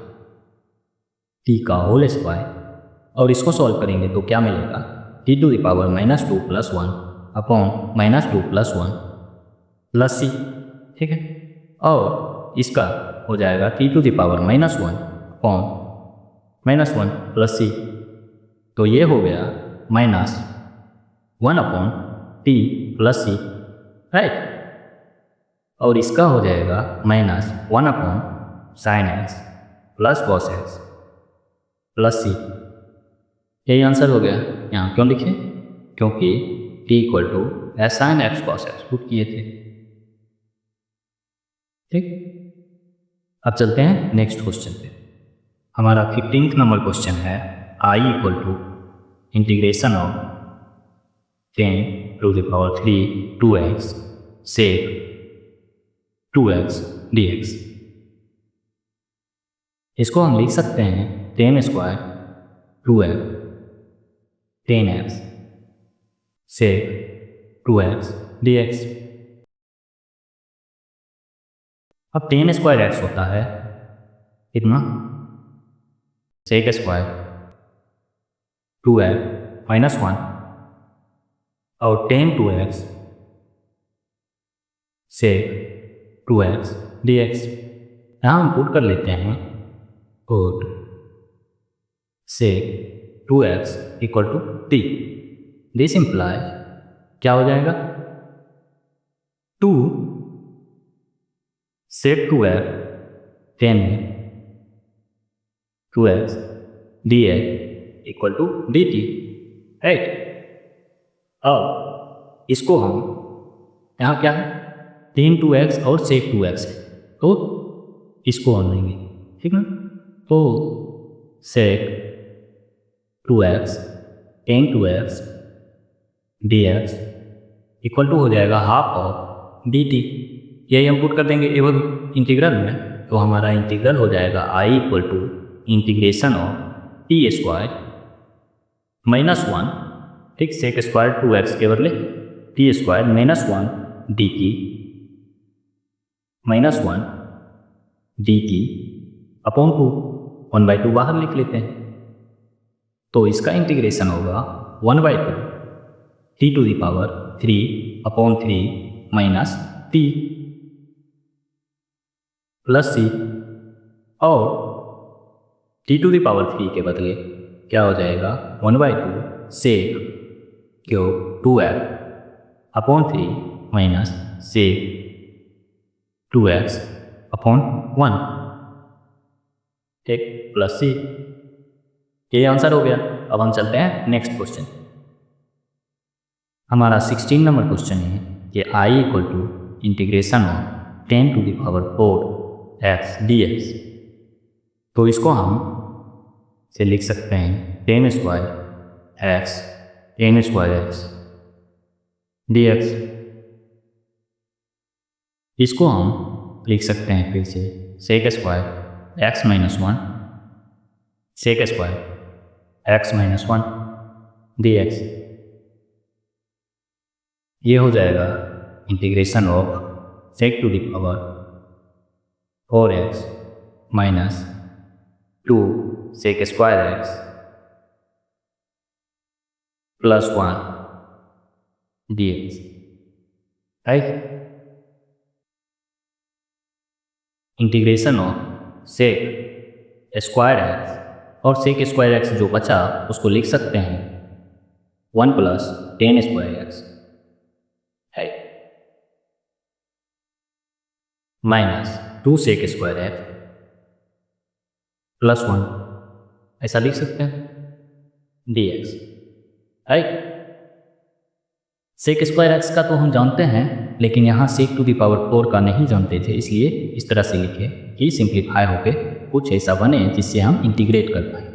t का होल स्क्वायर। और इसको सॉल्व करेंगे तो क्या मिलेगा, t to the power -2 + 1 upon -2 + 1 plus c, ठीक है। और इसका हो जाएगा t to the power -1 upon -1 plus c, तो ये हो गया -1 upon t plus c, right. और इसका हो जाएगा -1 upon sine x plus cos x plus c। यही आंसर हो गया। यहाँ क्यों लिखे, क्योंकि t equal to sine x cos x put किए थे, ठीक। अब चलते हैं नेक्स्ट क्वेश्चन पे। हमारा 15th नंबर क्वेश्चन है I equal to integration of 10 to the power 3 2x sec 2x dx। इसको हम लिख सकते हैं 10 स्क्वायर 2x 10x सेक 2x dx। अब 10 स्क्वायर x होता है कितना, सेक स्क्वायर 2x -1 और 10 2x सेक 2x dx। यहाँ हम पुट कर लेते हैं, put sec 2x equal to t। This imply क्या हो जाएगा, 2 सेक 2x 10 में 2x dx equal to dt, right. अब इसको हम यहाँ क्या है 10 2x और सेक 2x है, तो इसको हम लेंगे, ठीक ना। तो सेक 2x 10 2x dx equal to हो जाएगा हाफ ऑफ dt। यही हम पुट कर देंगे एवं इंटीग्रल में, तो हमारा इंटीग्रल हो जाएगा I equal to integration of t square -1, ठीक, सेक स्क्वायर 2x के बदले t square -1 dt -1 dt upon 2, 1/2 बाहर लिख लेते हैं, तो इसका इंटीग्रेशन होगा 1/2 t to the power 3 upon 3 minus t plus c। और t टू द पावर 3 के बदले क्या हो जाएगा 1/2 sec cube 2x upon 3 minus sec 2x upon 1, ठीक, प्लस c। ये आंसर हो गया। अब हम चलते हैं नेक्स्ट क्वेश्चन। हमारा 16 नंबर क्वेश्चन है कि I equal to integration of 10 to the power 4 x dx। तो इसको हम से लिख सकते हैं 10 square x 10 square x dx। इसको हम लिख सकते हैं फिर से sec square x -1 sec square x -1 dx। ये हो जाएगा integration of sec to the power 4x minus 2 sec square x plus 1 dx, right. Integration of sec square x और सेक स्क्वायर x जो बचा उसको लिख सकते हैं 1 प्लस 10 स्क्वायर x है minus 2 sec square x plus 1, ऐसा लिख सकते हैं dx, right. Sec square x का तो हम जानते हैं, लेकिन यहाँ सेक टू द पावर 4 का नहीं जानते थे, इसलिए इस तरह से लिखे कि सिंप्लीफाई होके कुछ ऐसा बने जिससे हम इंटीग्रेट कर पाए।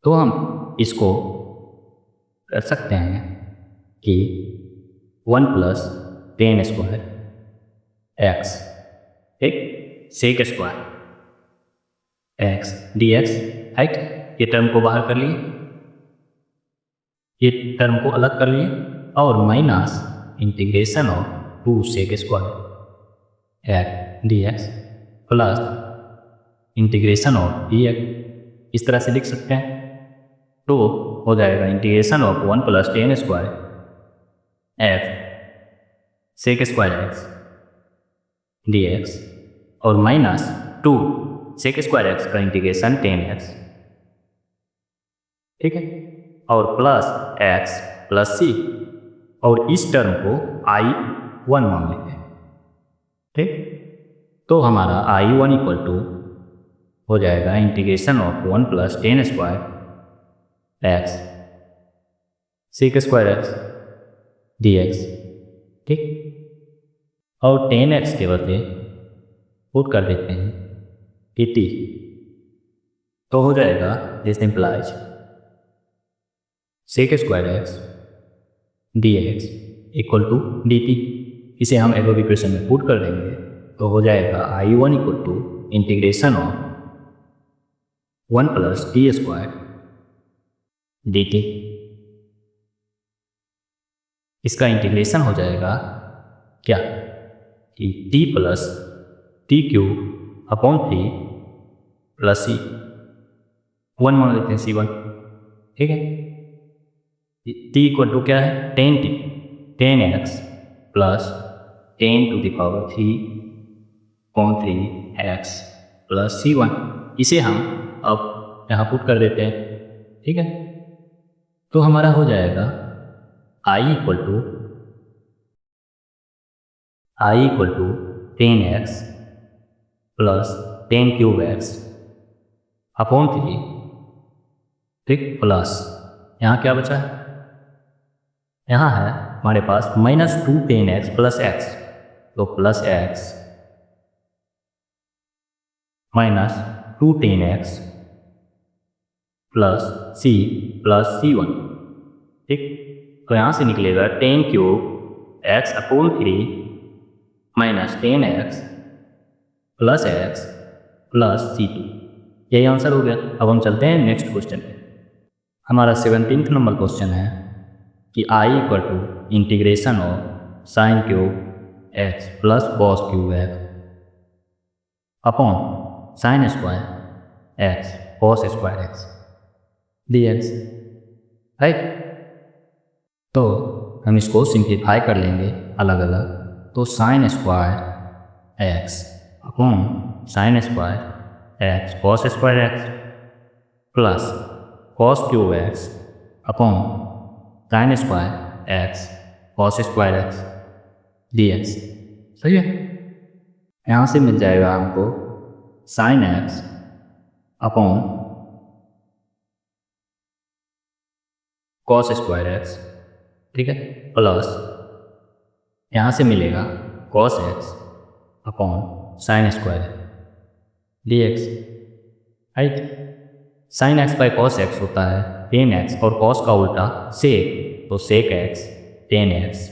तो हम इसको कर सकते हैं कि 1 प्लस 10 स्क्वायर x, ठीक, sec square x dx, right. ये टर्म को बाहर कर लिए, ये टर्म को अलग कर लिए और minus integration of 2 sec square x d x plus integration of d x इस तरह से लिख सकते हैं। तो हो जाएगा integration of 1 plus tan square x sec square x d x और माइनस 2 सेक स्क्वायर एक्स का इंटीग्रेशन 10x, ठीक है, और प्लस एक्स प्लस सी, और इस टर्म को I1 मान लेते हैं, ठीक। तो हमारा I1 इक्वल टू हो जाएगा integration of 1 plus tan square x sec square x d x, ठीक, और 10x के बदले पुट कर देते हैं 80, तो हो जाएगा this implies sec square x d x equal to d t. इसे हम एगो इक्वेशन में पुट कर देंगे तो हो जाएगा I1 equal to integration of 1 plus t square d t. इसका इंटीग्रेशन हो जाएगा क्या कि t plus t cube upon 3 plus C, 1 मान लेते हैं C1, ठीक है। टी इक्वल टू क्या है 10x plus 10 to the power 3 upon 3x plus C1। इसे हम अब यहाँ पुट कर देते हैं, ठीक है। तो हमारा हो जाएगा I equal to 10x plus 10 cube x upon 3, ठीक, प्लस यहाँ क्या बचा है, यहाँ है हमारे पास माइनस 2 10x प्लस एक्स, तो plus x minus 2 10x plus c plus C1, ठीक। तो यहाँ से निकलेगा 10 cube x upon 3 minus 10x plus x plus C2, यही आंसर हो गया। अब हम चलते हैं नेक्स्ट क्वेश्चन पे। हमारा 17th नंबर क्वेश्चन है कि I equal to integration of sine cube x plus cos cube x upon sine square x cos square x d x, right. तो हम इसको सिंप्लीफाई कर लेंगे अलग अलग। तो sine square x upon sine square x cos square x plus cos cube x upon sine square x cos square x d x, सही है। यहाँ से मिल जाएगा हमको sine x upon cos square x, ठीक है, प्लस यहाँ से मिलेगा cos x upon sine square d x, right. Sine x by cos x होता है 10x और कॉस का उल्टा सेक, तो sec x 10x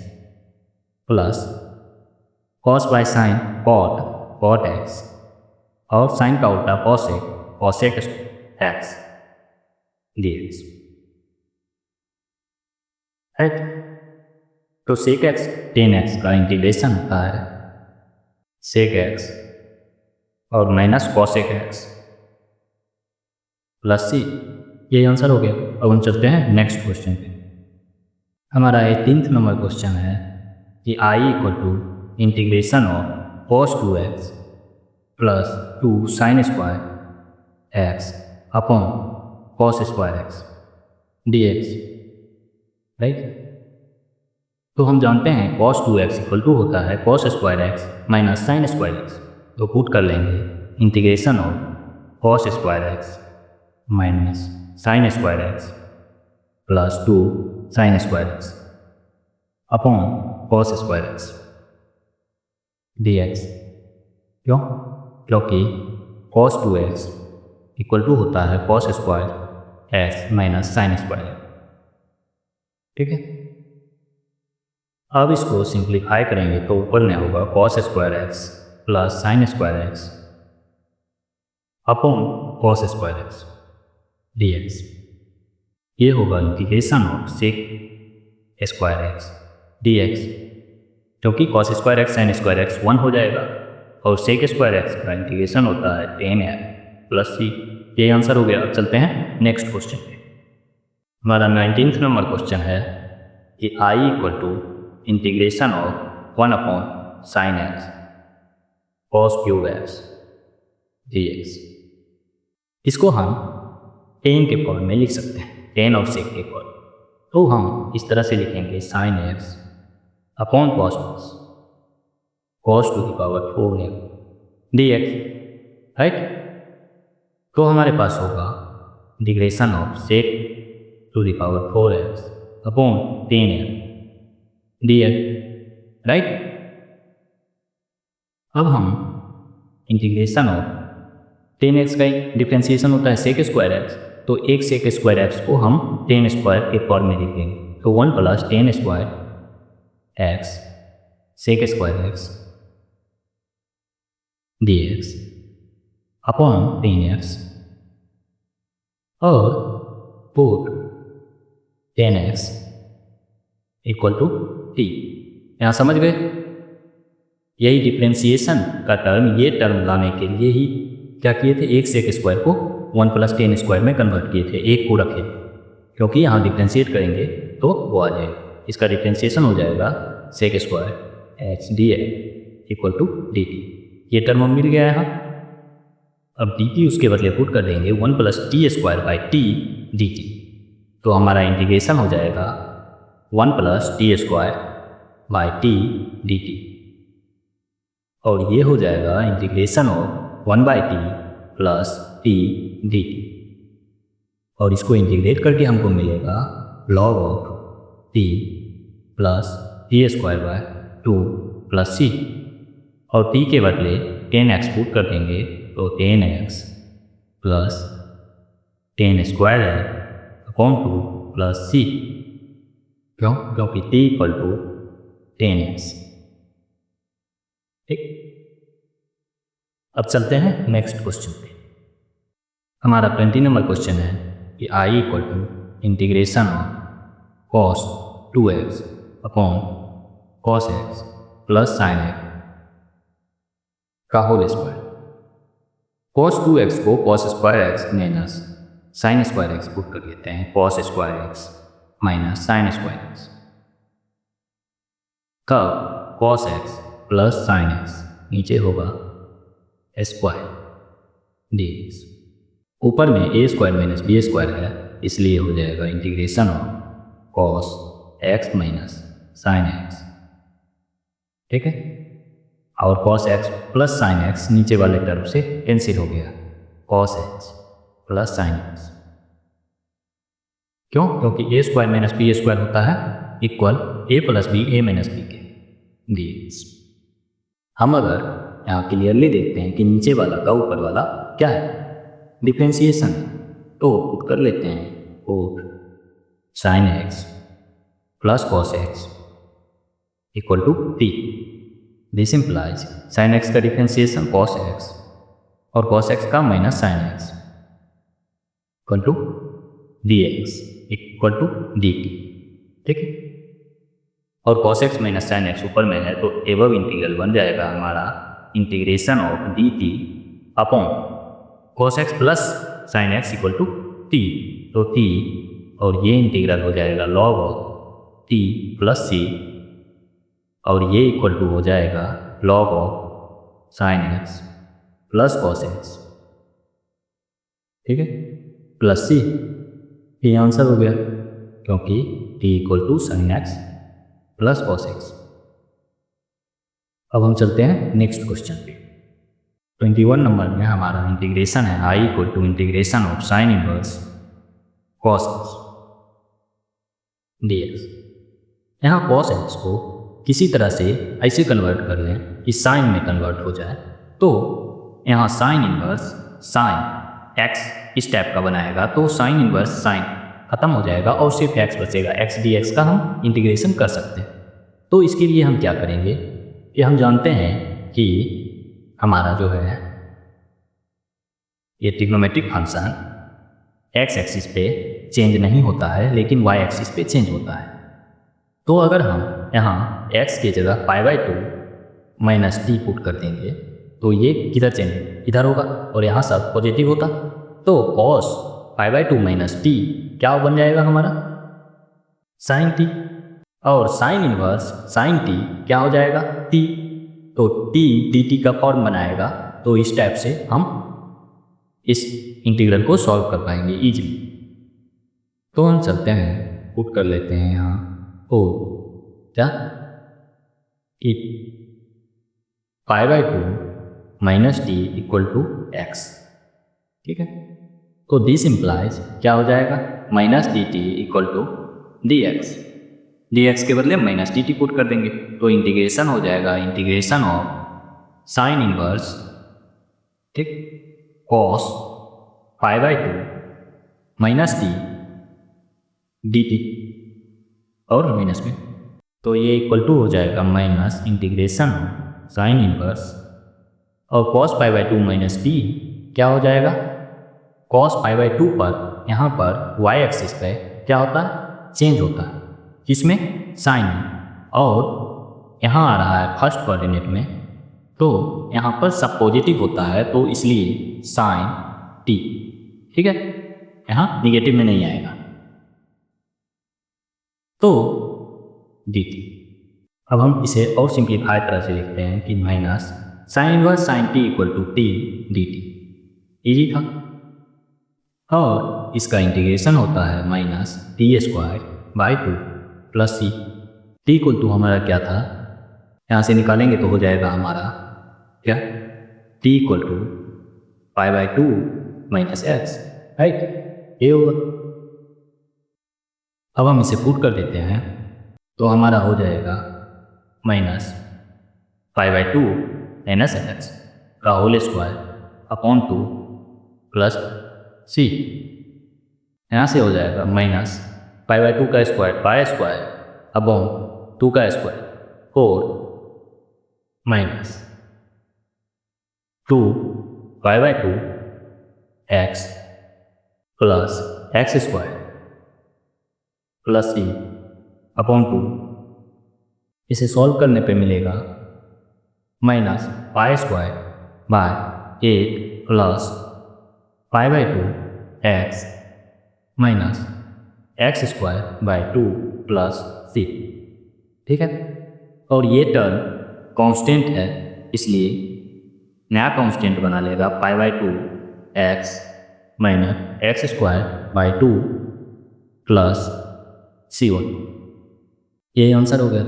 plus cos by sine cot x और साइन का उल्टा cosec x d x, right. तो सेक एक्स 10x का इंटीग्रेशन होता है सेक एक्स और माइनस कॉसेक एक्स प्लस सी, यही आंसर हो गया। अब हम चलते हैं नेक्स्ट क्वेश्चन पे। हमारा 18th नंबर क्वेश्चन है कि I equal to integration of cos 2x plus 2 sine square x upon cos square x d x, right. तो हम जानते हैं कॉस 2x इक्वल टू होता है cos square x minus sine square x, तो put कर लेंगे integration of cos square x minus sine square x plus 2 sine square x upon cos square x d x. क्यों? क्योंकि cos 2x equal to होता है cos square x minus sine square, ठीक है। अब इसको सिंप्लीफाई करेंगे तो ऊपर में होगा cos square x plus sine square x upon cos square x d x. ये होगा integration of sec square x d x, क्योंकि cos square x sine square x 1 हो जाएगा और सेक स्क्वायर एक्स का इंटीग्रेशन होता है टेन एक्स प्लस सी। ये आंसर हो गया। अब चलते हैं नेक्स्ट क्वेश्चन पे। हमारा 19th नंबर क्वेश्चन है कि I equal to integration of 1 upon sine x cos cube x d x. इसको हम टेन के फॉर्म में लिख सकते हैं, टेन और सेक के फॉर्म। तो हम इस तरह से लिखेंगे sine x upon cos x cos to the power 4 x d x, right. तो हमारे पास होगा integration of sec to the power 4 x upon tan x d x, right. अब हम इंटीग्रेशन ऑफ टेन एक्स का डिफ्रेंसिएशन होता है सेक square x, तो एक सेक स्क्वायर एक्स को हम टेन स्क्वायर के फॉर्म में लिखेंगे। तो 1 plus tan square x sec square x d x upon tan x और for tan x equal to t. यहाँ समझ गए? यही डिफ्रेंसिएशन का टर्म, ये टर्म लाने के लिए ही क्या किए थे, एक सेक स्क्वायर को 1 प्लस टेन स्क्वायर में कन्वर्ट किए थे, एक को रखे, क्योंकि यहाँ डिफ्रेंशिएट करेंगे तो वो आ जाएगा। इसका डिफ्रेंशिएशन हो जाएगा sec square x d x equal to d t. ये टर्म मिल गया यहाँ। अब डी टी उसके बदले पुट कर देंगे 1 plus t square by t d t. तो हमारा इंटीग्रेशन हो जाएगा 1 plus t square by t d t, और ये हो जाएगा integration of 1 by t plus t d t, और इसको इंटीग्रेट करके हमको मिलेगा log of t plus t square by 2 plus सी, और टी के बदले 10x पुट कर देंगे तो 10x प्लस 10 स्क्वायर है अपॉन 2 प्लस सी। क्यों? क्योंकि टी इक्वल टू 10x। ठीक, अब चलते हैं नेक्स्ट क्वेश्चन पे। हमारा 20 नंबर क्वेश्चन है कि I equal to integration of cos 2x upon cos x plus sine x का होल स्क्वायर। कॉस 2x को cos square x minus sine square x put कर लेते हैं, cos square x minus sine square x. कब cos x plus sine x नीचे होगा square d x, ऊपर में a square minus b square है, इसलिए हो जाएगा integration of cos x minus sine x. ठीक है, और cos x plus sine x नीचे वाले टर्म से कैंसिल हो गया, cos x plus sine x. क्यों? क्योंकि ए स्क्वायर माइनस बी स्क्वायर होता है इक्वल ए प्लस बी ए माइनस बी के डी एक्स। हम अगर यहाँ क्लियरली देखते हैं कि नीचे वाला का ऊपर वाला क्या है, डिफ्रेंसिएशन, तो पुट कर लेते हैं और sine x plus cos x equal to t. This implies sine x का डिफ्रेंसिएशन कॉस एक्स और कॉस एक्स का minus sine x equal to d x equal to d t. ठीक है, और cos x minus sine x ऊपर में है, तो एबव इंटीग्रल बन जाएगा हमारा integration of d t upon cos x plus sine x equal to t. तो टी और ये इंटीग्रल हो जाएगा लॉग ऑफ टी प्लस सी, और ये इक्वल टू हो जाएगा log of sine x plus cos x. ठीक है, प्लस सी। ये आंसर हो गया, क्योंकि t equal to sine x plus cos x. अब हम चलते हैं नेक्स्ट क्वेश्चन पे। 21 नंबर में हमारा इंटीग्रेशन है I equal to integration of sine inverse cos x d x. यहाँ कॉस एक्स को किसी तरह से ऐसे कन्वर्ट कर लें कि साइन में कन्वर्ट हो जाए, तो यहाँ साइन इनवर्स साइन एक्स इस टाइप का बनाएगा, तो साइन इनवर्स साइन खत्म हो जाएगा और सिर्फ एक्स बचेगा। एक्स डी एक्स का हम इंटीग्रेशन कर सकते हैं। तो इसके लिए हम क्या करेंगे कि हम जानते हैं कि हमारा जो है ये ट्रिग्नोमेट्रिक फंक्शन एक्स एक्सिस पे चेंज नहीं होता है, लेकिन वाई एक्सिस पे चेंज होता है। तो अगर हम यहाँ x की जगह π/2 माइनस टी पुट कर देंगे तो ये किधर चेंज, इधर होगा, और यहाँ सब पॉजिटिव होता, तो cos π/2 माइनस टी क्या बन जाएगा हमारा, साइन टी, और साइन इनवर्स साइन टी क्या हो जाएगा, टी, तो टी डी टी का फॉर्म बनाएगा। तो इस टाइप से हम इस इंटीग्रल को सॉल्व कर पाएंगे इजीली। तो हम चलते हैं, पुट कर लेते हैं यहाँ ओ क्या कि π/2 minus t equal to x, ठीक है। तो दिस इम्प्लाइज क्या हो जाएगा, minus d t equal to d x, d x के बदले माइनस डी टी पुट कर देंगे, तो इंटीग्रेशन हो जाएगा, इंटीग्रेशन ऑफ साइन इनवर्स, ठीक, cos π/2 minus t d t, और माइनस में, तो ये इक्वल टू हो जाएगा माइनस इंटीग्रेशन साइन इनवर्स, और कॉस π/2 माइनस टी क्या हो जाएगा, कॉस π/2 पर यहाँ पर वाई एक्सिस पे क्या होता है, चेंज होता है, किसमें, साइन में, और यहाँ आ रहा है फर्स्ट कोऑर्डिनेट में, तो यहाँ पर सब पॉजिटिव होता है, तो इसलिए साइन टी, ठीक है, यहाँ निगेटिव में नहीं आएगा, तो डी टी। अब हम इसे और सिंप्लीफाई तरह से लिखते हैं कि minus sine inverse sine t equal to t d t, easy था, और इसका इंटीग्रेशन होता है minus t square by 2 plus c, t equal to हमारा क्या था, यहाँ से निकालेंगे तो हो जाएगा हमारा क्या, t equal to π/2 minus x, right, ये होगा। अब हम इसे पुट कर देते हैं, तो हमारा हो जाएगा माइनस π/2 माइनस एक्स का होल स्क्वायर अपॉन 2 प्लस सी, यहाँ से हो जाएगा माइनस π/2 का स्क्वायर पाई स्क्वायर अपॉन 2 का square 4 minus 2 π/2 x plus x square plus c upon 2, इसे सॉल्व करने पे मिलेगा minus pi square by 8 plus π/2 x minus x square by 2 plus c, ठीक है। और ये टर्म कांस्टेंट है, इसलिए नया कांस्टेंट बना लेगा π/2 x minus x square by 2 plus C1, ये आंसर हो गया।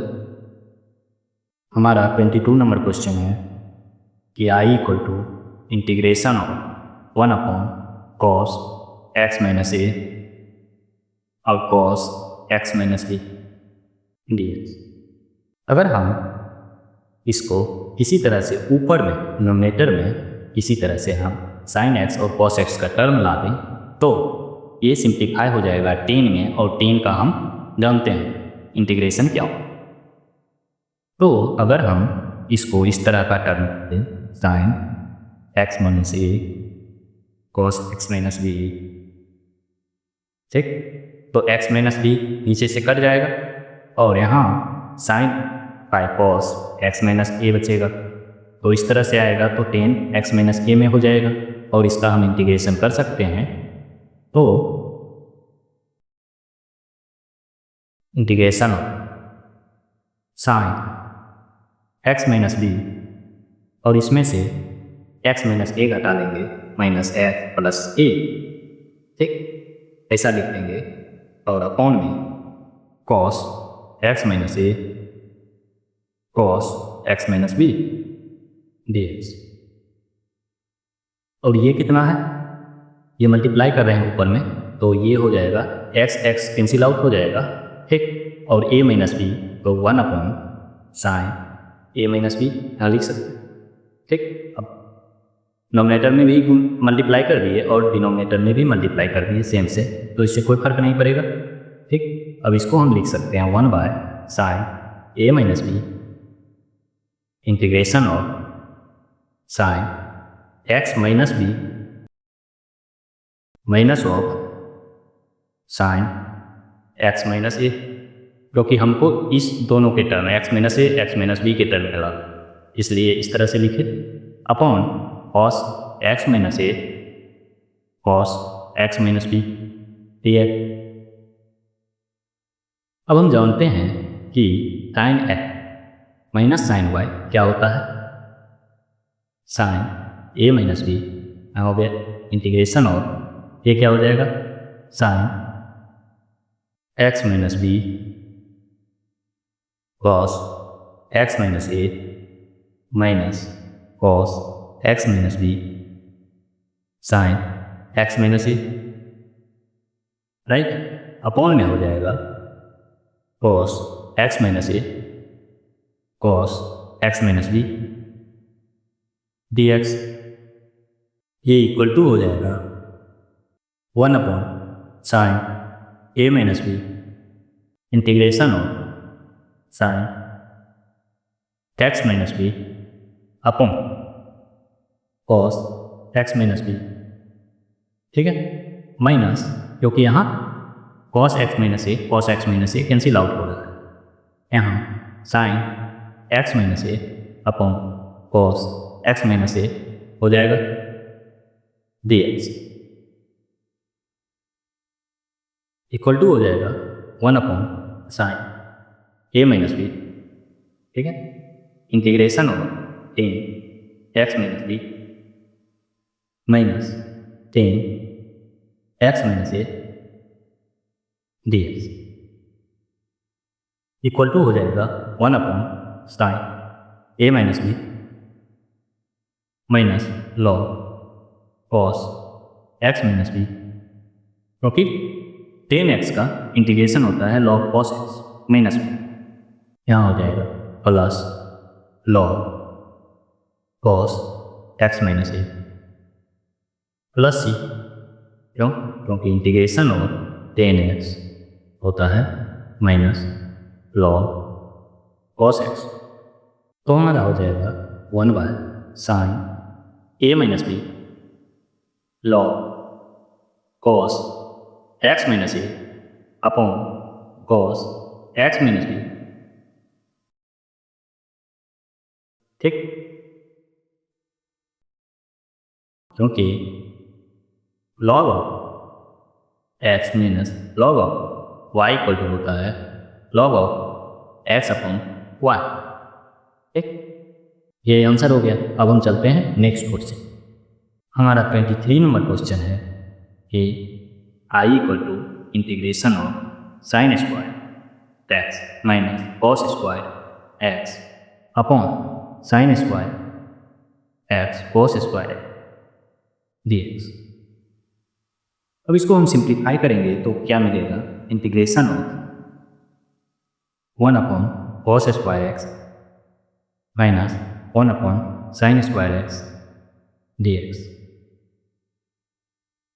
हमारा 22 नंबर क्वेश्चन है कि I equal to integration of 1 upon cos x minus a और cos x minus a d x. अगर हम इसको किसी तरह से ऊपर में डिनोमिनेटर में किसी तरह से हम साइन एक्स और कॉस एक्स का टर्म ला दें तो ये सिंप्लीफाई हो जाएगा 10 में, और 10 का हम जानते हैं इंटीग्रेशन क्या हो। तो अगर हम इसको इस तरह का टर्म दें, sign x minus a cos x minus b, ठीक, तो एक्स माइनस बी नीचे से कट जाएगा, और यहाँ sine by cos x minus a बचेगा, तो इस तरह से आएगा, तो 10 एक्स माइनस ए में हो जाएगा, और इसका हम इंटीग्रेशन कर सकते हैं। तो integration sine x minus b, और इसमें से एक्स माइनस ए घटा लेंगे, माइनस एक्स प्लस ए, ठीक, ऐसा लिख देंगे, और अपॉन में cos x minus a cos x minus b d x. और ये कितना है, ये मल्टीप्लाई कर रहे हैं ऊपर में, तो ये हो जाएगा एक्स एक्स कैंसिल आउट हो जाएगा, ठीक, और ए माइनस बी, तो 1 upon sign a minus b यहाँ लिख सकते हैं, ठीक। अब नोमिनेटर में भी मल्टीप्लाई कर दिए और डिनोमिनेटर में भी मल्टीप्लाई कर दिए सेम से, तो इससे कोई फर्क नहीं पड़ेगा, ठीक। अब इसको हम लिख सकते हैं 1 by sine a minus b integration of sine x minus b minus of sine x minus a, क्योंकि हमको इस दोनों के term x minus a x minus b के टर्म मिला, इसलिए इस तरह से लिखे upon cos x minus a cos x minus b d. अब हम जानते हैं कि sine x minus sine y क्या होता है, साइन ए माइनस बी हो गया इंटीग्रेशन, और ये क्या हो जाएगा sine x minus b cos x minus a minus cos x minus b sine x minus a, right. Upon में हो जाएगा cos x minus a cos x minus b d x, ये इक्वल टू हो जाएगा 1 sine a minus b integration of sine x minus b upon cos x minus b, ठीक है, minus, क्योंकि यहाँ cos x minus a cancel out हो रहा है, यहाँ sign x minus a upon cos x minus ए हो जाएगा डी एक्स इक्वल टू हो जाएगा 1 साइन ए माइनस बी, ठीक है, integration of tan x minus b minus tan x minus a d x equal to हो जाएगा 1 sine a minus b minus log cos x minus b, क्योंकि 10x का integration होता है log cos x minus b, यहाँ हो जाएगा plus log cos x minus a plus c, क्यों, क्योंकि इंटीग्रेशन ऑफ 10x होता है माइनस लॉग कॉस एक्स, तो हमारा हो जाएगा 1 sine a minus b log cos x minus a upon cos x minus b, ठीक, क्योंकि log of x minus log of y equal to होता है log of x upon y, ठीक, ये आंसर हो गया। अब हम चलते हैं नेक्स्ट क्वेश्चन। हमारा 23 नंबर क्वेश्चन है कि I equal to integration of sine square x minus cos square x upon sine square x cos square d x. अब इसको हम सिंप्लीफाई करेंगे तो क्या मिलेगा, integration of 1 cos square x minus 1 sine square x d x,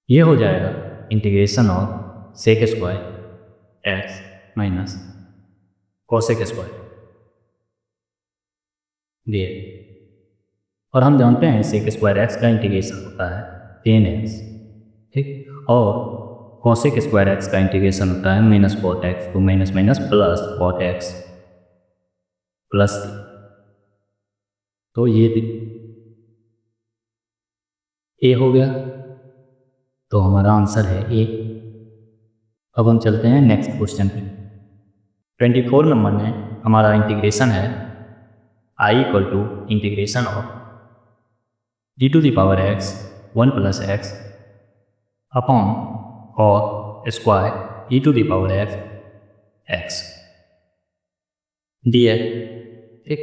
ये हो जाएगा integration of sec square x minus cosec square d x. और हम जानते हैं सेक स्क्वायर एक्स का इंटीग्रेशन होता है 10x, ठीक, और कोसेक स्क्वायर एक्स का इंटीग्रेशन होता है माइनस कॉट एक्स, तो minus minus plus cot x plus, तो ये ए हो गया, तो हमारा आंसर है ए। अब हम चलते हैं नेक्स्ट क्वेश्चन पे। 24 नंबर में हमारा इंटीग्रेशन है I equal to integration of d to the power x 1 + x upon और square e to the power x d x, ठीक,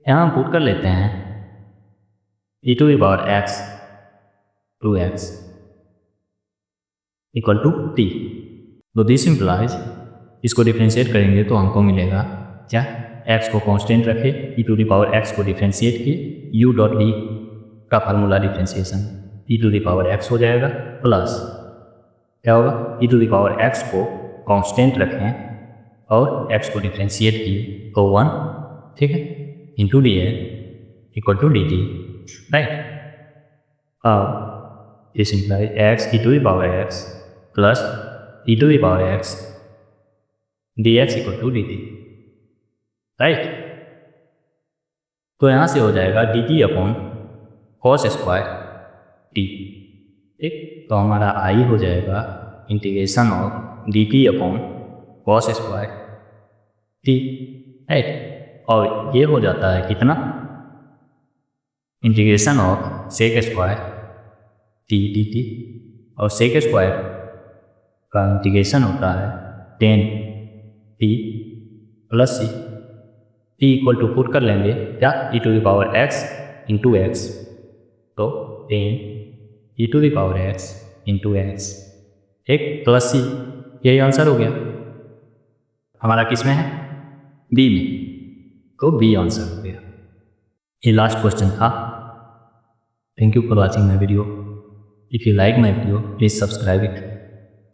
यहाँ हम पुट कर लेते हैं e to the power x 2x equal to t, तो this implies, इसको differentiate करेंगे तो हमको मिलेगा क्या, x को कांस्टेंट रखे, e to the power x को डिफ्रेंशिएट किए, u डॉट डी का formula differentiation e to the power x हो जाएगा, प्लस क्या होगा, e to the power x को कांस्टेंट रखें और x को डिफ्रेंशिएट किए तो 1, ठीक है, into d l equal to d t, right. अब this implies x e to the power x plus e to the power x d x equal to d t, right. तो यहाँ से हो जाएगा d t upon cos square t, ठीक। तो हमारा I हो जाएगा integration of d t upon cos square t, right. और ये हो जाता है कितना, integration of sec square T d t, और सेक स्क्वायर का इंटीग्रेशन होता है tan t plus c, t equal to put कर लेंगे क्या, e to the power x into x, तो tan e to the power x into x एक plus सी, यही आंसर हो गया हमारा। किस में है, बी में, तो बी आंसर हो गया। ये लास्ट क्वेश्चन था। Thank you for watching my video. If you like my video please subscribe it.